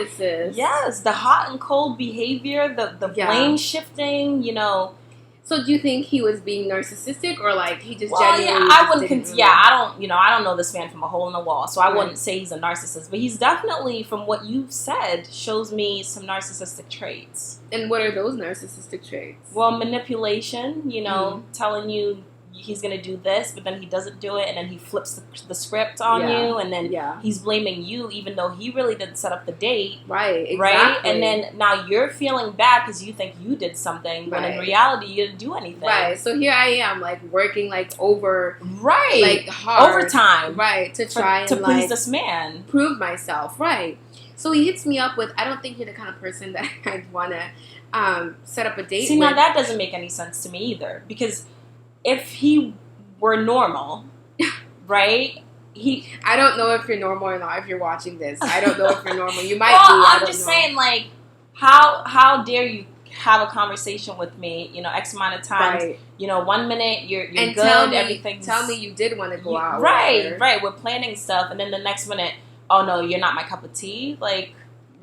[SPEAKER 2] Yes, the hot and cold behavior, the blame shifting, you know.
[SPEAKER 1] So do you think he was being narcissistic, or like he just
[SPEAKER 2] genuinely? I wouldn't. I don't know this man from a hole in the wall, so I wouldn't say he's a narcissist. But he's definitely, from what you've said, shows me some narcissistic traits.
[SPEAKER 1] And what are those narcissistic traits?
[SPEAKER 2] Well, manipulation. You know, telling you he's going to do this, but then he doesn't do it, and then he flips the script on you, and then he's blaming you, even though he really didn't set up the date.
[SPEAKER 1] Right, exactly.
[SPEAKER 2] Right? And then now you're feeling bad because you think you did something, when in reality you didn't do anything.
[SPEAKER 1] Right, so here I am, like, working, like, hard.
[SPEAKER 2] Overtime.
[SPEAKER 1] Right, to try and,
[SPEAKER 2] please this man.
[SPEAKER 1] Prove myself, right. So he hits me up with, I don't think you're the kind of person that I'd want to set up a date with.
[SPEAKER 2] Now that doesn't make any sense to me either, because if he were normal, right?
[SPEAKER 1] I don't know if you're normal or not. If you're watching this, I don't know if you're normal. You might be.
[SPEAKER 2] I'm just saying, like, how dare you have a conversation with me? You know, X amount of times. Right. You know, 1 minute you're good.
[SPEAKER 1] Tell me you did want to go out.
[SPEAKER 2] Right. We're planning stuff, and then the next minute, oh no, you're not my cup of tea. Like,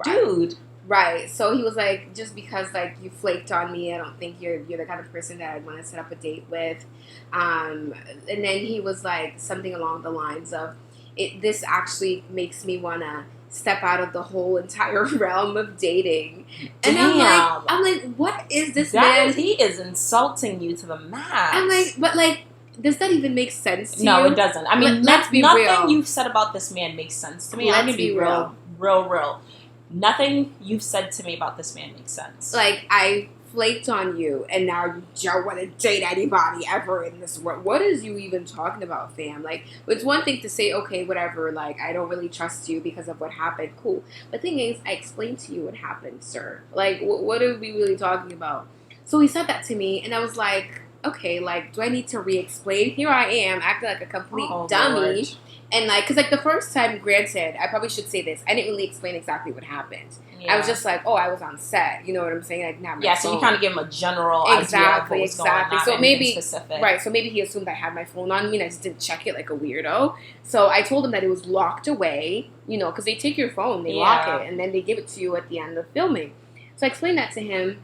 [SPEAKER 2] dude.
[SPEAKER 1] Right. So he was like, just because like you flaked on me, I don't think you're the kind of person that I'd want to set up a date with. And then he was like something along the lines of, this actually makes me want to step out of the whole entire realm of dating. And I'm like, what is this man?
[SPEAKER 2] He is insulting you to the max.
[SPEAKER 1] I'm like, but like, Does that even make sense to you?
[SPEAKER 2] No, it doesn't. I mean,
[SPEAKER 1] let's be
[SPEAKER 2] nothing
[SPEAKER 1] real.
[SPEAKER 2] you've said about this man makes sense to me.
[SPEAKER 1] Let's
[SPEAKER 2] I'm going to be
[SPEAKER 1] real.
[SPEAKER 2] real. Nothing you've said to me about this man makes sense.
[SPEAKER 1] Like, I flaked on you, and now you don't want to date anybody ever in this world. What is you even talking about, fam? Like, it's one thing to say, okay, whatever, like, I don't really trust you because of what happened. Cool. But the thing is, I explained to you what happened, sir. Like, what are we really talking about? So he said that to me, and I was like, okay, like, do I need to re-explain? Here I am, acting like a complete dummy. Lord. And, like, because, like, the first time, granted, I probably should say this, I didn't really explain exactly what happened. Yeah. I was just like, oh, I was on set. You know what I'm saying? Like, now
[SPEAKER 2] yeah, so you kind of give him a general idea of what was going on,
[SPEAKER 1] so maybe,
[SPEAKER 2] specific.
[SPEAKER 1] Right, so maybe he assumed I had my phone on me, and I just didn't check it like a weirdo. So I told him that it was locked away, you know, because they take your phone, they lock it, and then they give it to you at the end of filming. So I explained that to him,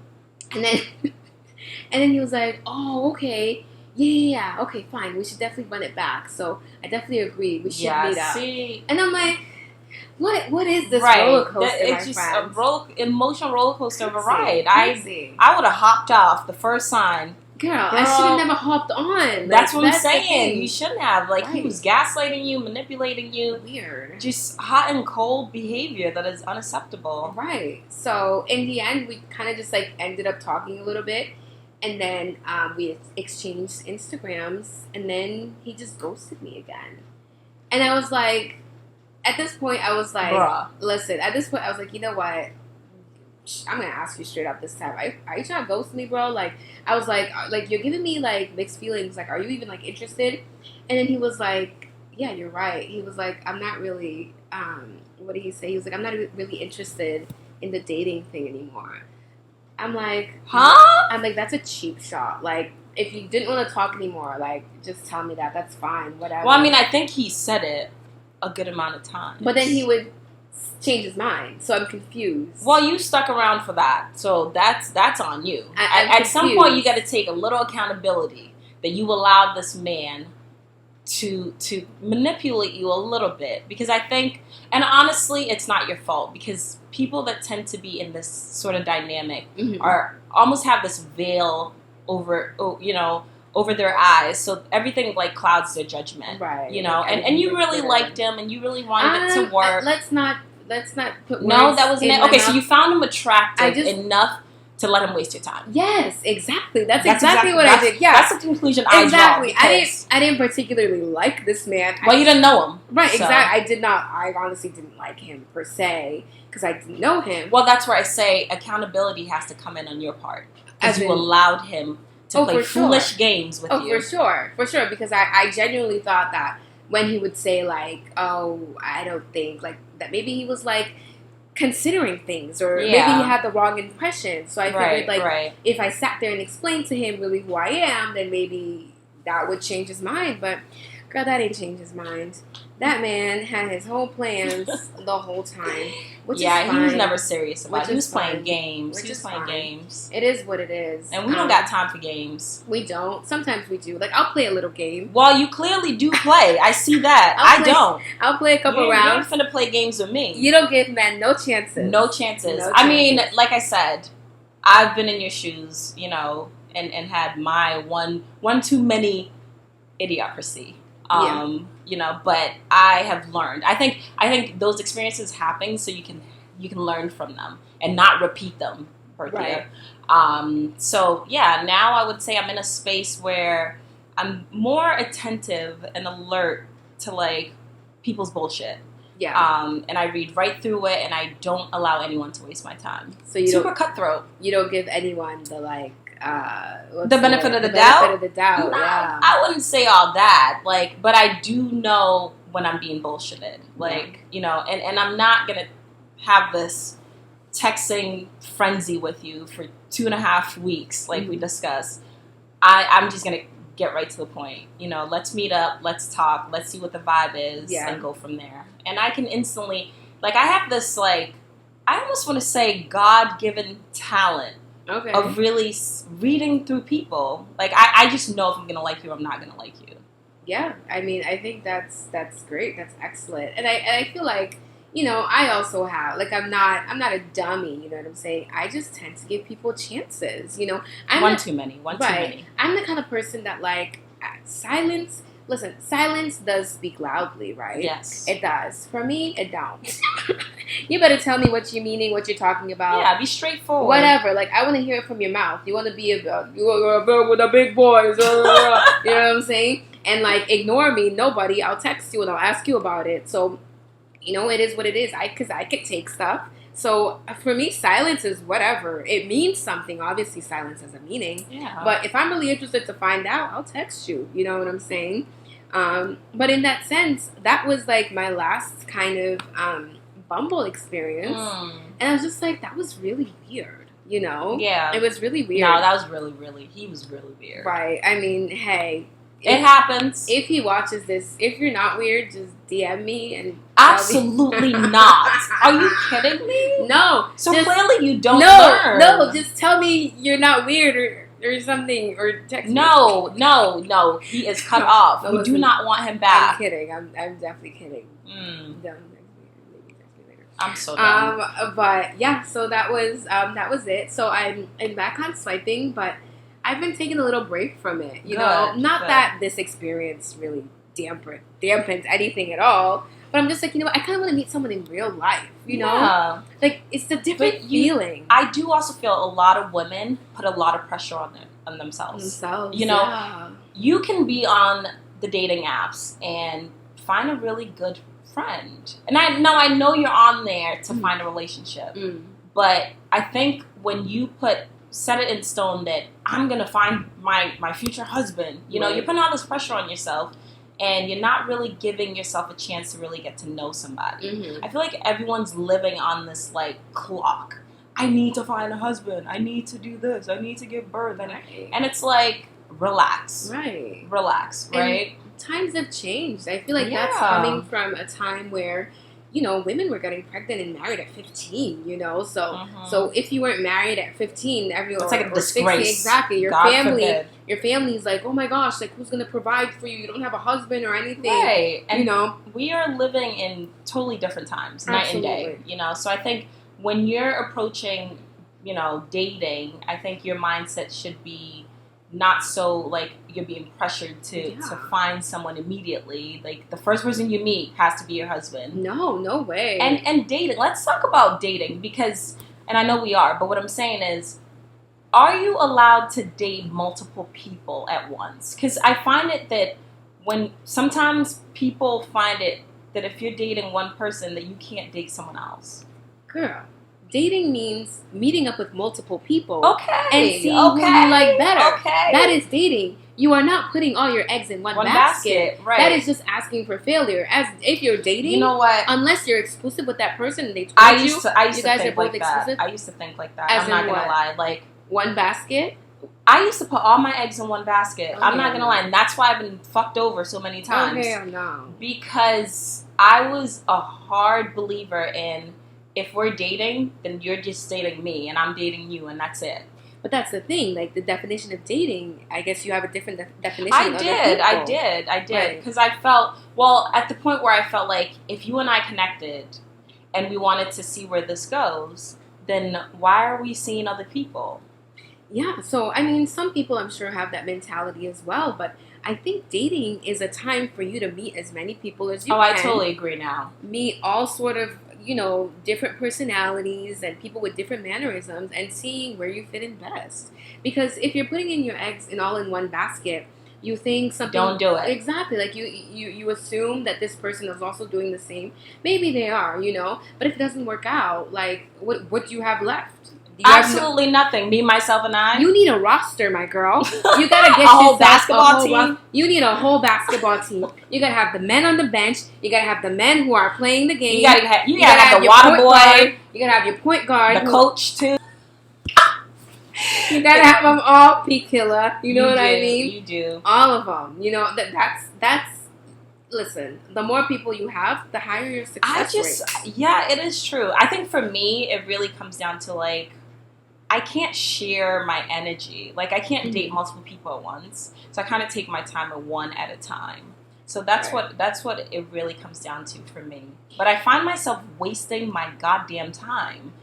[SPEAKER 1] and then... And then he was like, oh, okay. Yeah. Okay, fine. We should definitely run it back. So I definitely agree. We should meet up. See, and I'm like, what is this roller coaster,
[SPEAKER 2] it's just friends? Emotional roller coaster of a ride. I would have hopped off the first sign.
[SPEAKER 1] Girl, I should have never hopped on.
[SPEAKER 2] That's what I'm saying. You shouldn't have. Like, he was gaslighting you, manipulating you.
[SPEAKER 1] Weird.
[SPEAKER 2] Just hot and cold behavior that is unacceptable.
[SPEAKER 1] Right. So in the end, we kind of just, like, ended up talking a little bit. And then we exchanged Instagrams, and then he just ghosted me again. And I was like, at this point, I was like, listen, at this point, I was like, you know what? I'm going to ask you straight up this time. Are you trying to ghost me, bro? Like, I was like, you're giving me, like, mixed feelings. Like, are you even, like, interested? And then he was like, yeah, you're right. He was like, I'm not really, what did he say? He was like, I'm not really interested in the dating thing anymore. I'm like,
[SPEAKER 2] huh?
[SPEAKER 1] I'm like, that's a cheap shot. Like, if you didn't want to talk anymore, like, just tell me that. That's fine. Whatever.
[SPEAKER 2] Well, I mean, I think he said it a good amount of times.
[SPEAKER 1] But then he would change his mind. So I'm confused.
[SPEAKER 2] Well, you stuck around for that. So that's on you. At some point, you got to take a little accountability that you allowed this man to manipulate you a little bit. Because I think, and honestly, it's not your fault. Because people that tend to be in this sort of dynamic are almost have this veil over their eyes, so everything like clouds their judgment, right? You know, and you really liked him, and you really wanted it to work.
[SPEAKER 1] Let's not put
[SPEAKER 2] no, that wasn't it. Okay, so you found him attractive enough to let him waste your time.
[SPEAKER 1] Yes, exactly. That's exactly what I did. Yeah,
[SPEAKER 2] that's the conclusion I draw.
[SPEAKER 1] Exactly. I didn't particularly like this man.
[SPEAKER 2] Well, you didn't know him,
[SPEAKER 1] right? So. Exactly. I did not. I honestly didn't like him per se because I didn't know him.
[SPEAKER 2] Well, that's where I say accountability has to come in on your part because you allowed him to play foolish games with you.
[SPEAKER 1] Oh, for sure. Because I genuinely thought that when he would say like, "Oh, I don't think like that," maybe he was like considering things, or maybe he had the wrong impression. So I figured if I sat there and explained to him really who I am, then maybe that would change his mind. But girl, that ain't changed his mind. That man had his whole plans the whole time. Which is fine.
[SPEAKER 2] He was never serious about it. He was playing games. He was playing games.
[SPEAKER 1] It is what it is.
[SPEAKER 2] And we don't got time for games.
[SPEAKER 1] We don't. Sometimes we do. Like, I'll play a little game.
[SPEAKER 2] Well, you clearly do play. I see that.
[SPEAKER 1] I'll play a couple rounds.
[SPEAKER 2] You're finna play games with me.
[SPEAKER 1] You don't give men no chances.
[SPEAKER 2] No chances. I mean, like I said, I've been in your shoes, you know, and had my one too many idiocracy. You know, but I have learned. I think those experiences happen so you can learn from them and not repeat them. Berthia. Right. So yeah, now I would say I'm in a space where I'm more attentive and alert to like people's bullshit. Yeah. And I read right through it, and I don't allow anyone to waste my time. So super cutthroat.
[SPEAKER 1] You don't give anyone the like.
[SPEAKER 2] The benefit of the doubt?
[SPEAKER 1] No, yeah.
[SPEAKER 2] I wouldn't say all that, like, but I do know when I'm being bullshitted, like, you know, and I'm not gonna have this texting frenzy with you for 2.5 weeks, like we discussed. I'm just gonna get right to the point, you know, let's meet up, let's talk, let's see what the vibe is, and go from there. And I can instantly, like, I have this, like, I almost want to say God-given talent. Okay. Of really reading through people. Like, I just know if I'm going to like you or I'm not going to like you.
[SPEAKER 1] Yeah. I mean, I think that's great. That's excellent. And I feel like, you know, I also have, like, I'm not a dummy, you know what I'm saying? I just tend to give people chances, you know.
[SPEAKER 2] One too many.
[SPEAKER 1] I'm the kind of person that, like, silence. Listen, silence does speak loudly, right?
[SPEAKER 2] Yes.
[SPEAKER 1] It does. For me, it don't. You better tell me what you're meaning, what you're talking about.
[SPEAKER 2] Yeah, be straightforward.
[SPEAKER 1] Whatever. Like, I want to hear it from your mouth. You want to be about, you're with the big boys. You know what I'm saying? And, like, ignore me. Nobody. I'll text you and I'll ask you about it. So, you know, it is what it is. Because I could take stuff. So, for me, silence is whatever. It means something. Obviously, silence has a meaning.
[SPEAKER 2] Yeah.
[SPEAKER 1] But if I'm really interested to find out, I'll text you. You know what I'm saying? But in that sense, that was, like, my last kind of Bumble experience. And I was just like, that was really weird, you know?
[SPEAKER 2] Yeah.
[SPEAKER 1] It was really weird.
[SPEAKER 2] No, that was really, he was really weird.
[SPEAKER 1] Right. I mean, hey.
[SPEAKER 2] It happens.
[SPEAKER 1] If he watches this, if you're not weird, just DM me and
[SPEAKER 2] absolutely not. Are you kidding me?
[SPEAKER 1] No.
[SPEAKER 2] So just, clearly you don't learn.
[SPEAKER 1] No, just tell me you're not weird or something, or text me.
[SPEAKER 2] No. He is cut off. We do not want him back.
[SPEAKER 1] I'm kidding. I'm definitely kidding.
[SPEAKER 2] I'm so done.
[SPEAKER 1] But yeah, so that was it. So I'm back on swiping, but I've been taking a little break from it. You know, not that this experience really dampens anything at all. But I'm just like, you know what? I kind of want to meet someone in real life. You know, like it's a different feeling.
[SPEAKER 2] I do also feel a lot of women put a lot of pressure on themselves. You know, you can be on the dating apps and find a really good friend. And I know you're on there to find a relationship. But I think when you set it in stone that I'm going to find my future husband, you know, you're putting all this pressure on yourself and you're not really giving yourself a chance to really get to know somebody. I feel like everyone's living on this, like, clock. I need to find a husband. I need to do this. I need to give birth. And it's like, relax. Relax, right?
[SPEAKER 1] And times have changed. I feel like that's coming from a time where, you know, women were getting pregnant and married at 15, you know? So if you weren't married at 15, everyone...
[SPEAKER 2] It's like a disgrace.
[SPEAKER 1] 16, exactly. Your family's like, oh my gosh, like, who's going to provide for you? You don't have a husband or anything.
[SPEAKER 2] Right. And,
[SPEAKER 1] you know?
[SPEAKER 2] We are living in totally different times, night and day, you know? So I think when you're approaching, you know, dating, I think your mindset should be not so, like, you're being pressured to find someone immediately. Like, the first person you meet has to be your husband.
[SPEAKER 1] No way.
[SPEAKER 2] And dating. Let's talk about dating because, and I know we are, but what I'm saying is, are you allowed to date multiple people at once? Because I find it that when sometimes people find it that if you're dating one person that you can't date someone else.
[SPEAKER 1] Girl. Dating means meeting up with multiple people
[SPEAKER 2] and
[SPEAKER 1] seeing who you like better. That is dating. You are not putting all your eggs in one basket.
[SPEAKER 2] Right.
[SPEAKER 1] That is just asking for failure. As if you're dating,
[SPEAKER 2] you know what?
[SPEAKER 1] Unless you're exclusive with that person, and they told
[SPEAKER 2] I used to
[SPEAKER 1] guys
[SPEAKER 2] think
[SPEAKER 1] are both
[SPEAKER 2] like
[SPEAKER 1] exclusive.
[SPEAKER 2] that. I used to think like that. I'm not gonna lie. Like
[SPEAKER 1] one basket.
[SPEAKER 2] I used to put all my eggs in one basket. I'm not gonna lie, and that's why I've been fucked over so many times.
[SPEAKER 1] Oh hell no!
[SPEAKER 2] Because I was a hard believer in, if we're dating, then you're just dating me, and I'm dating you, and that's it.
[SPEAKER 1] But that's the thing, like, the definition of dating, I guess you have a different definition.
[SPEAKER 2] I did. Because I felt, well, at the point where I felt like, if you and I connected, and we wanted to see where this goes, then why are we seeing other people?
[SPEAKER 1] Yeah, so, I mean, some people, I'm sure, have that mentality as well, but I think dating is a time for you to meet as many people as you can.
[SPEAKER 2] Oh, I totally agree now.
[SPEAKER 1] Meet all sort of, you know, different personalities and people with different mannerisms and seeing where you fit in best. Because if you're putting in your eggs all in one basket, you think something...
[SPEAKER 2] Don't do it.
[SPEAKER 1] Exactly. Like, you assume that this person is also doing the same. Maybe they are, you know? But if it doesn't work out, like, what do you have left?
[SPEAKER 2] Absolutely nothing. Me, myself, and I.
[SPEAKER 1] You need a roster, my girl. You gotta get
[SPEAKER 2] a whole basketball team.
[SPEAKER 1] You need a whole basketball team. You gotta have the men on the bench. You gotta have the men who are playing the game.
[SPEAKER 2] You gotta have the water boy.
[SPEAKER 1] You gotta have your point guard.
[SPEAKER 2] The coach too.
[SPEAKER 1] You gotta have them all, PKilla. You know what I mean?
[SPEAKER 2] You do.
[SPEAKER 1] All of them. You know that's. Listen, the more people you have, the higher your success rate.
[SPEAKER 2] Yeah, it is true. I think for me, it really comes down to, like, I can't share my energy. Like, I can't date multiple people at once. So I kind of take my time at one at a time. So that's what it really comes down to for me. But I find myself wasting my goddamn time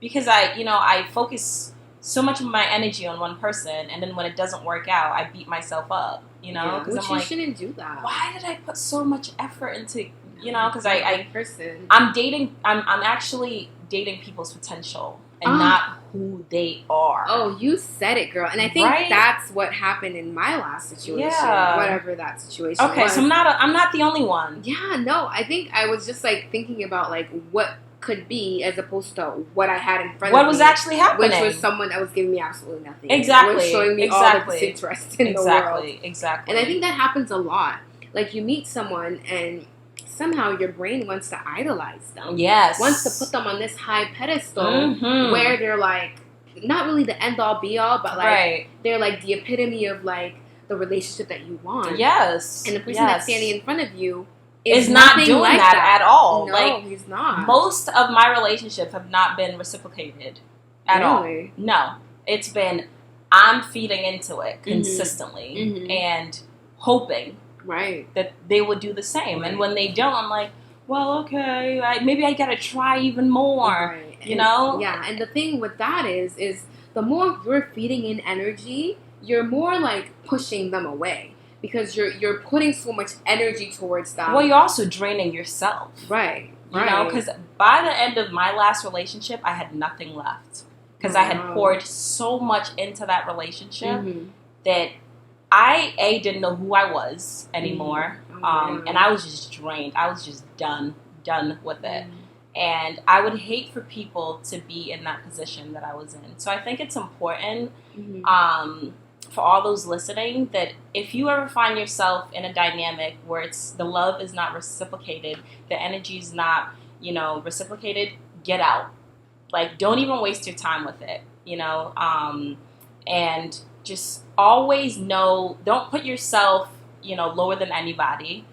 [SPEAKER 2] because I focus so much of my energy on one person, and then when it doesn't work out, I beat myself up. you know?
[SPEAKER 1] Because I'm like, shouldn't do that.
[SPEAKER 2] Why did I put so much effort into, you know? Because
[SPEAKER 1] person.
[SPEAKER 2] I'm actually dating people's potential and not who they are.
[SPEAKER 1] Oh, you said it, girl. And I think that's what happened in my last situation. Yeah. Whatever that situation was.
[SPEAKER 2] Okay, so I'm not the only one.
[SPEAKER 1] Yeah, no. I think I was just like thinking about like what could be as opposed to what I had in front of me.
[SPEAKER 2] What was actually happening.
[SPEAKER 1] Which was someone that was giving me absolutely nothing.
[SPEAKER 2] Exactly.
[SPEAKER 1] Was showing me all the disinterest in the world.
[SPEAKER 2] Exactly.
[SPEAKER 1] And I think that happens a lot. Like you meet someone and somehow your brain wants to idolize them.
[SPEAKER 2] Yes.
[SPEAKER 1] Wants to put them on this high pedestal where they're like, not really the end all be all, but like they're like the epitome of like the relationship that you want.
[SPEAKER 2] Yes.
[SPEAKER 1] And the person that's standing in front of you
[SPEAKER 2] is not doing like that at all.
[SPEAKER 1] No,
[SPEAKER 2] like,
[SPEAKER 1] he's not.
[SPEAKER 2] Most of my relationships have not been reciprocated at all. No. It's been, I'm feeding into it consistently and hoping that they would do the same. And when they don't, I'm like, well, okay, maybe I gotta try even more, you know?
[SPEAKER 1] Yeah, and the thing with that is the more you're feeding in energy, you're more like pushing them away because you're putting so much energy towards them.
[SPEAKER 2] Well, you're also draining yourself.
[SPEAKER 1] Right.
[SPEAKER 2] You know, because by the end of my last relationship, I had nothing left. Because I had poured so much into that relationship that I didn't know who I was anymore. And I was just drained. I was just done with it. And I would hate for people to be in that position that I was in. So I think it's important for all those listening that if you ever find yourself in a dynamic where the love is not reciprocated, the energy is not, you know, reciprocated, get out. Like, don't even waste your time with it, you know? And just always know, don't put yourself, you know, lower than anybody,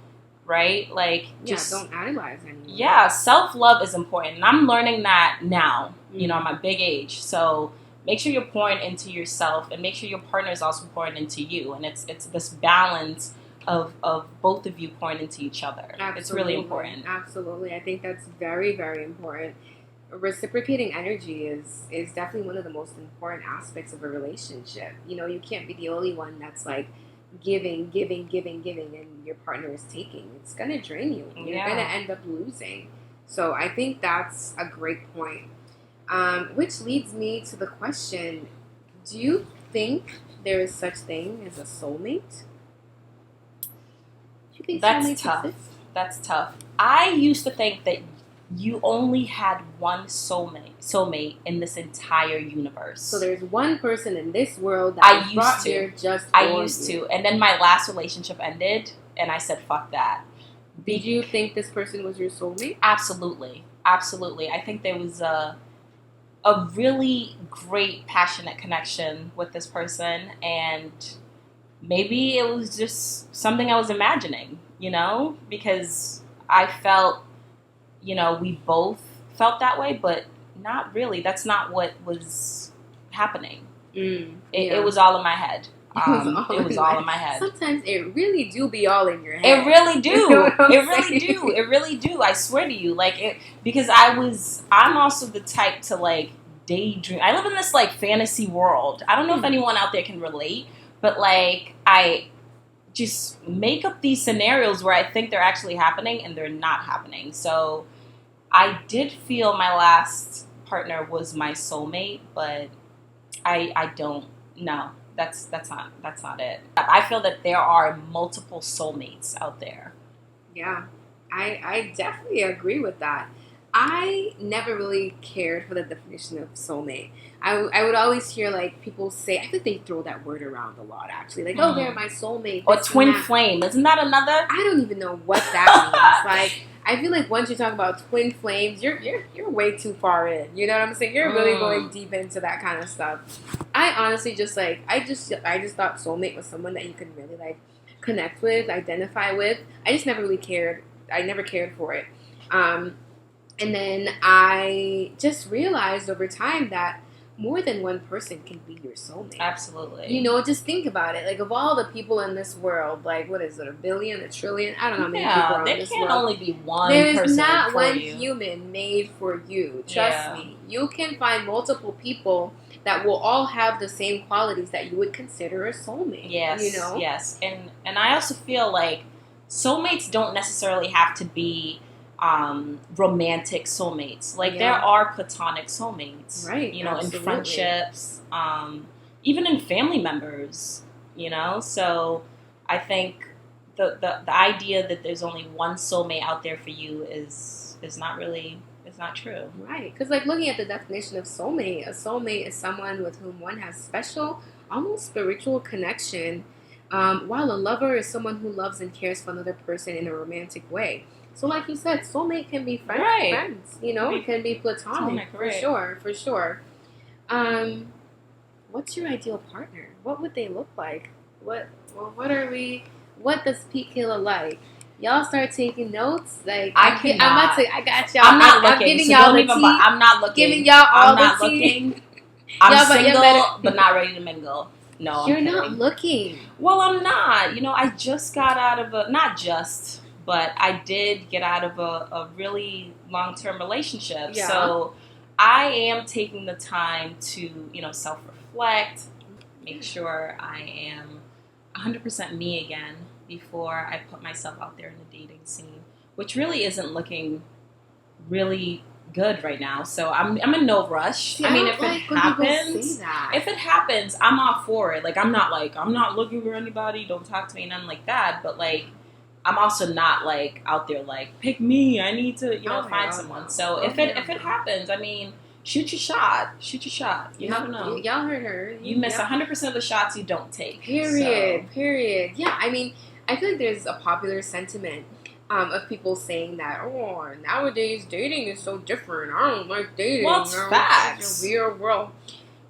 [SPEAKER 2] right? Like, just
[SPEAKER 1] don't idolize anyone.
[SPEAKER 2] Yeah, self-love is important. And I'm learning that now, you know, at my big age. So make sure you're pouring into yourself and make sure your partner is also pouring into you. And it's this balance of both of you pouring into each other.
[SPEAKER 1] Absolutely.
[SPEAKER 2] It's really important.
[SPEAKER 1] Absolutely. I think that's very, very important. Reciprocating energy is definitely one of the most important aspects of a relationship. You know, you can't be the only one that's like giving, and your partner is taking. It's going to drain you. You're going to end up losing. So I think that's a great point. Which leads me to the question, do you think there is such thing as a soulmate? Do you think
[SPEAKER 2] that's tough? That's tough. I used to think that you only had one soulmate in this entire universe.
[SPEAKER 1] So there's one person in this world that I brought here just for
[SPEAKER 2] I used to. And then my last relationship ended, and I said, fuck that.
[SPEAKER 1] Did you think this person was your soulmate?
[SPEAKER 2] Absolutely. Absolutely. I think there was a really great, passionate connection with this person, and maybe it was just something I was imagining, you know? Because I felt, you know, we both felt that way, but not really. That's not what was happening. It was all in my head. It was all in my head.
[SPEAKER 1] Sometimes it really do be all in your head.
[SPEAKER 2] It really do. You know It really do. I swear to you. Like, because I'm also the type to like daydream. I live in this like fantasy world. I don't know if anyone out there can relate, but like I just make up these scenarios where I think they're actually happening and they're not happening. So I did feel my last partner was my soulmate, but I don't know. That's not it. I feel that there are multiple soulmates out there.
[SPEAKER 1] Yeah, I definitely agree with that. I never really cared for the definition of soulmate. I would always hear like people say, I think they throw that word around a lot actually. Like, oh, they're my soulmate.
[SPEAKER 2] Or twin flame. Isn't that another?
[SPEAKER 1] I don't even know what that means. Like, I feel like once you talk about twin flames, you're way too far in. You know what I'm saying? You're really going deep into that kind of stuff. I honestly just like I just thought soulmate was someone that you could really like connect with, identify with. I just never really cared. I never cared for it. And then I just realized over time that more than one person can be your soulmate.
[SPEAKER 2] Absolutely.
[SPEAKER 1] You know, just think about it. Like, of all the people in this world, like, what is it, 1 billion, 1 trillion? I don't know how many people are in this world.
[SPEAKER 2] There can only be one
[SPEAKER 1] There's
[SPEAKER 2] person
[SPEAKER 1] not
[SPEAKER 2] for
[SPEAKER 1] one
[SPEAKER 2] you.
[SPEAKER 1] human made for you. Trust me. You can find multiple people that will all have the same qualities that you would consider a soulmate.
[SPEAKER 2] Yes,
[SPEAKER 1] you know?
[SPEAKER 2] Yes. And I also feel like soulmates don't necessarily have to be romantic soulmates. Like there are platonic soulmates,
[SPEAKER 1] right?
[SPEAKER 2] You know,
[SPEAKER 1] absolutely.
[SPEAKER 2] in friendships, even in family members. You know, so I think the idea that there's only one soulmate out there for you is not really. It's not true.
[SPEAKER 1] Right. Because, like, looking at the definition of soulmate, a soulmate is someone with whom one has special, almost spiritual connection, while a lover is someone who loves and cares for another person in a romantic way. So, like you said, soulmate can be friends, you know? It can be platonic, for sure. What's your ideal partner? What would they look like? What does PKilla like? Y'all start taking notes. Like I got y'all.
[SPEAKER 2] I'm not looking.
[SPEAKER 1] I'm giving
[SPEAKER 2] so
[SPEAKER 1] y'all
[SPEAKER 2] don't
[SPEAKER 1] the
[SPEAKER 2] even.
[SPEAKER 1] tea.
[SPEAKER 2] I'm not looking.
[SPEAKER 1] Giving y'all all
[SPEAKER 2] I'm
[SPEAKER 1] the tea.
[SPEAKER 2] Looking. I'm single, but not ready to mingle. No,
[SPEAKER 1] you're not looking.
[SPEAKER 2] Well, I'm not. You know, I just got out of but I did get out of a really long-term relationship.
[SPEAKER 1] Yeah.
[SPEAKER 2] So I am taking the time to, you know, self-reflect, make sure I am 100% me again before I put myself out there in the dating scene, which really isn't looking really good right now. So I'm in no rush.
[SPEAKER 1] See,
[SPEAKER 2] I mean,
[SPEAKER 1] if
[SPEAKER 2] it happens, I'm all for it. Like I'm not looking for anybody. Don't talk to me, nothing like that. But like, I'm also not like out there like pick me. I need to find someone. So if it happens, I mean, shoot your shot. You never know.
[SPEAKER 1] Y'all heard her.
[SPEAKER 2] You miss 100% of the shots you don't take.
[SPEAKER 1] Period. Yeah, I mean, I feel like there's a popular sentiment of people saying that, oh, nowadays dating is so different. I don't like dating.
[SPEAKER 2] Well, it's facts.
[SPEAKER 1] It's a weird world.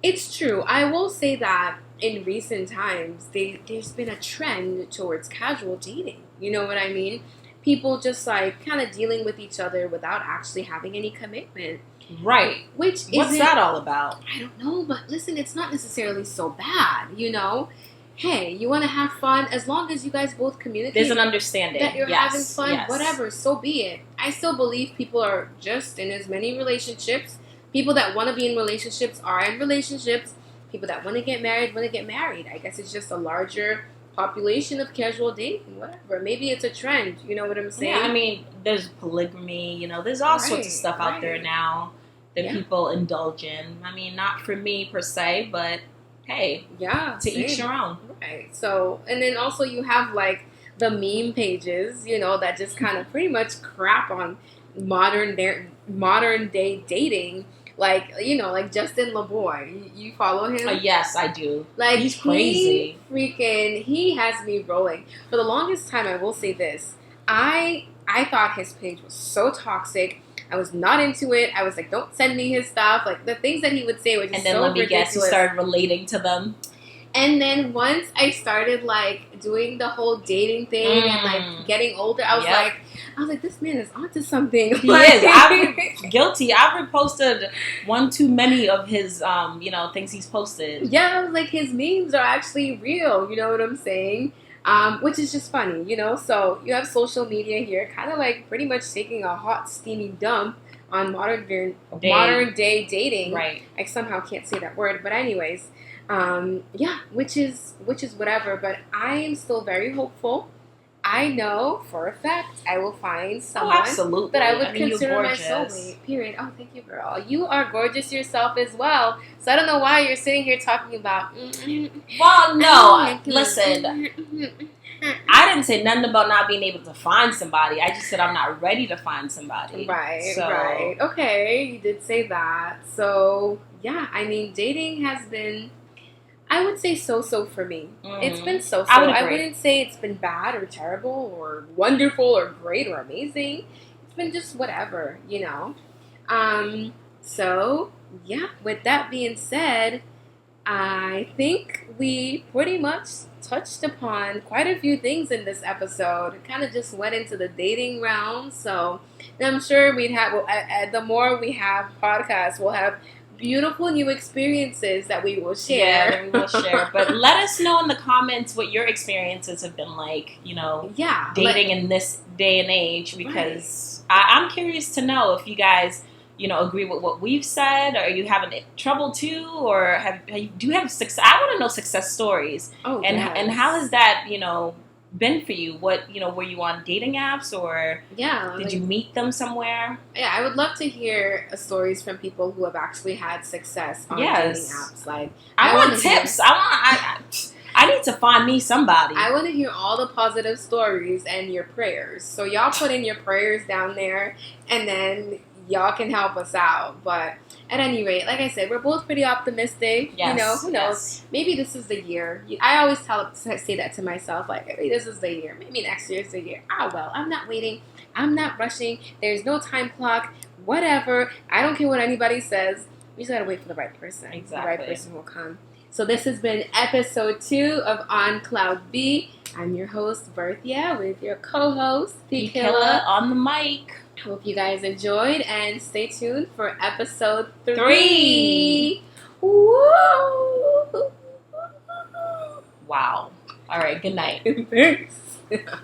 [SPEAKER 1] It's true. I will say that in recent times, there's been a trend towards casual dating. You know what I mean? People just like kind of dealing with each other without actually having any commitment.
[SPEAKER 2] Right.
[SPEAKER 1] What's
[SPEAKER 2] that all about?
[SPEAKER 1] I don't know, but listen, it's not necessarily so bad, you know? Hey, you want to have fun, as long as you guys both communicate.
[SPEAKER 2] There's an understanding.
[SPEAKER 1] That you're having fun, whatever, so be it. I still believe people are just in as many relationships. People that want to be in relationships are in relationships. People that want to get married. I guess it's just a larger population of casual dating, whatever. Maybe it's a trend, you know what I'm saying?
[SPEAKER 2] Yeah, I mean, there's polygamy, you know, there's all sorts of stuff out there now that people indulge in. I mean, not for me per se, but hey, to each your own.
[SPEAKER 1] Right. So, and then also you have like the meme pages, you know, that just kind of pretty much crap on modern day dating. Like, you know, like Justin Laboy. You follow him?
[SPEAKER 2] Yes, I do.
[SPEAKER 1] Like,
[SPEAKER 2] he's crazy.
[SPEAKER 1] He has me rolling. For the longest time, I will say this. I thought his page was so toxic. I was not into it. I was like, don't send me his stuff. Like, the things that he would say were just so ridiculous. And then let me guess,
[SPEAKER 2] you started relating to them.
[SPEAKER 1] And then once I started, like, doing the whole dating thing and, like, getting older, I was like, this man is onto something.
[SPEAKER 2] He is. I'm guilty. I've reposted one too many of his, things he's posted.
[SPEAKER 1] Yeah, I was like, his memes are actually real. You know what I'm saying? Which is just funny, you know? So you have social media here kind of like pretty much taking a hot, steamy dump on modern day dating.
[SPEAKER 2] Right.
[SPEAKER 1] I somehow can't say that word. But anyways, which is whatever. But I am still very hopeful. I know for a fact I will find someone that I would consider my soulmate. Period. Oh, thank you, girl. You are gorgeous yourself as well. So I don't know why you're sitting here talking about.
[SPEAKER 2] Well, no. Listen, I didn't say nothing about not being able to find somebody. I just said I'm not ready to find somebody.
[SPEAKER 1] Right. Okay, you did say that. So yeah, I mean, dating has been, I would say so for me. It's been so. I wouldn't say it's been bad or terrible or wonderful or great or amazing. It's been just whatever, you know. So yeah, with that being said, I think we pretty much touched upon quite a few things in this episode. It kind of just went into the dating realm. So I'm sure we'd have, the more we have podcasts, we'll have beautiful new experiences that we will share.
[SPEAKER 2] Yeah, that we will share. But let us know in the comments what your experiences have been like, dating in this day and age, because I'm curious to know if you guys, agree with what we've said, or are you having trouble too, or do you have success? I want to know success stories.
[SPEAKER 1] Oh,
[SPEAKER 2] and how has that, been for you? What, were you on dating apps, or did you meet them somewhere?
[SPEAKER 1] Yeah, I would love to hear stories from people who have actually had success on dating apps. Like,
[SPEAKER 2] I want tips. I need to find me somebody.
[SPEAKER 1] I want to hear all the positive stories and your prayers. So y'all put in your prayers down there, and then y'all can help us out. But at any rate, like I said, we're both pretty optimistic.
[SPEAKER 2] Yes,
[SPEAKER 1] who knows? Maybe this is the year. I always say that to myself, like, maybe this is the year. Maybe next year is the year. Well, I'm not waiting. I'm not rushing. There's no time clock. Whatever. I don't care what anybody says. We just gotta wait for the right person.
[SPEAKER 2] Exactly.
[SPEAKER 1] The right person will come. So this has been episode 2 of On Cloud B. I'm your host, Berthia, with your co-host, PKilla,
[SPEAKER 2] on the mic.
[SPEAKER 1] Hope you guys enjoyed, and stay tuned for episode 3. Woo!
[SPEAKER 2] Wow. All right, good night.
[SPEAKER 1] Thanks.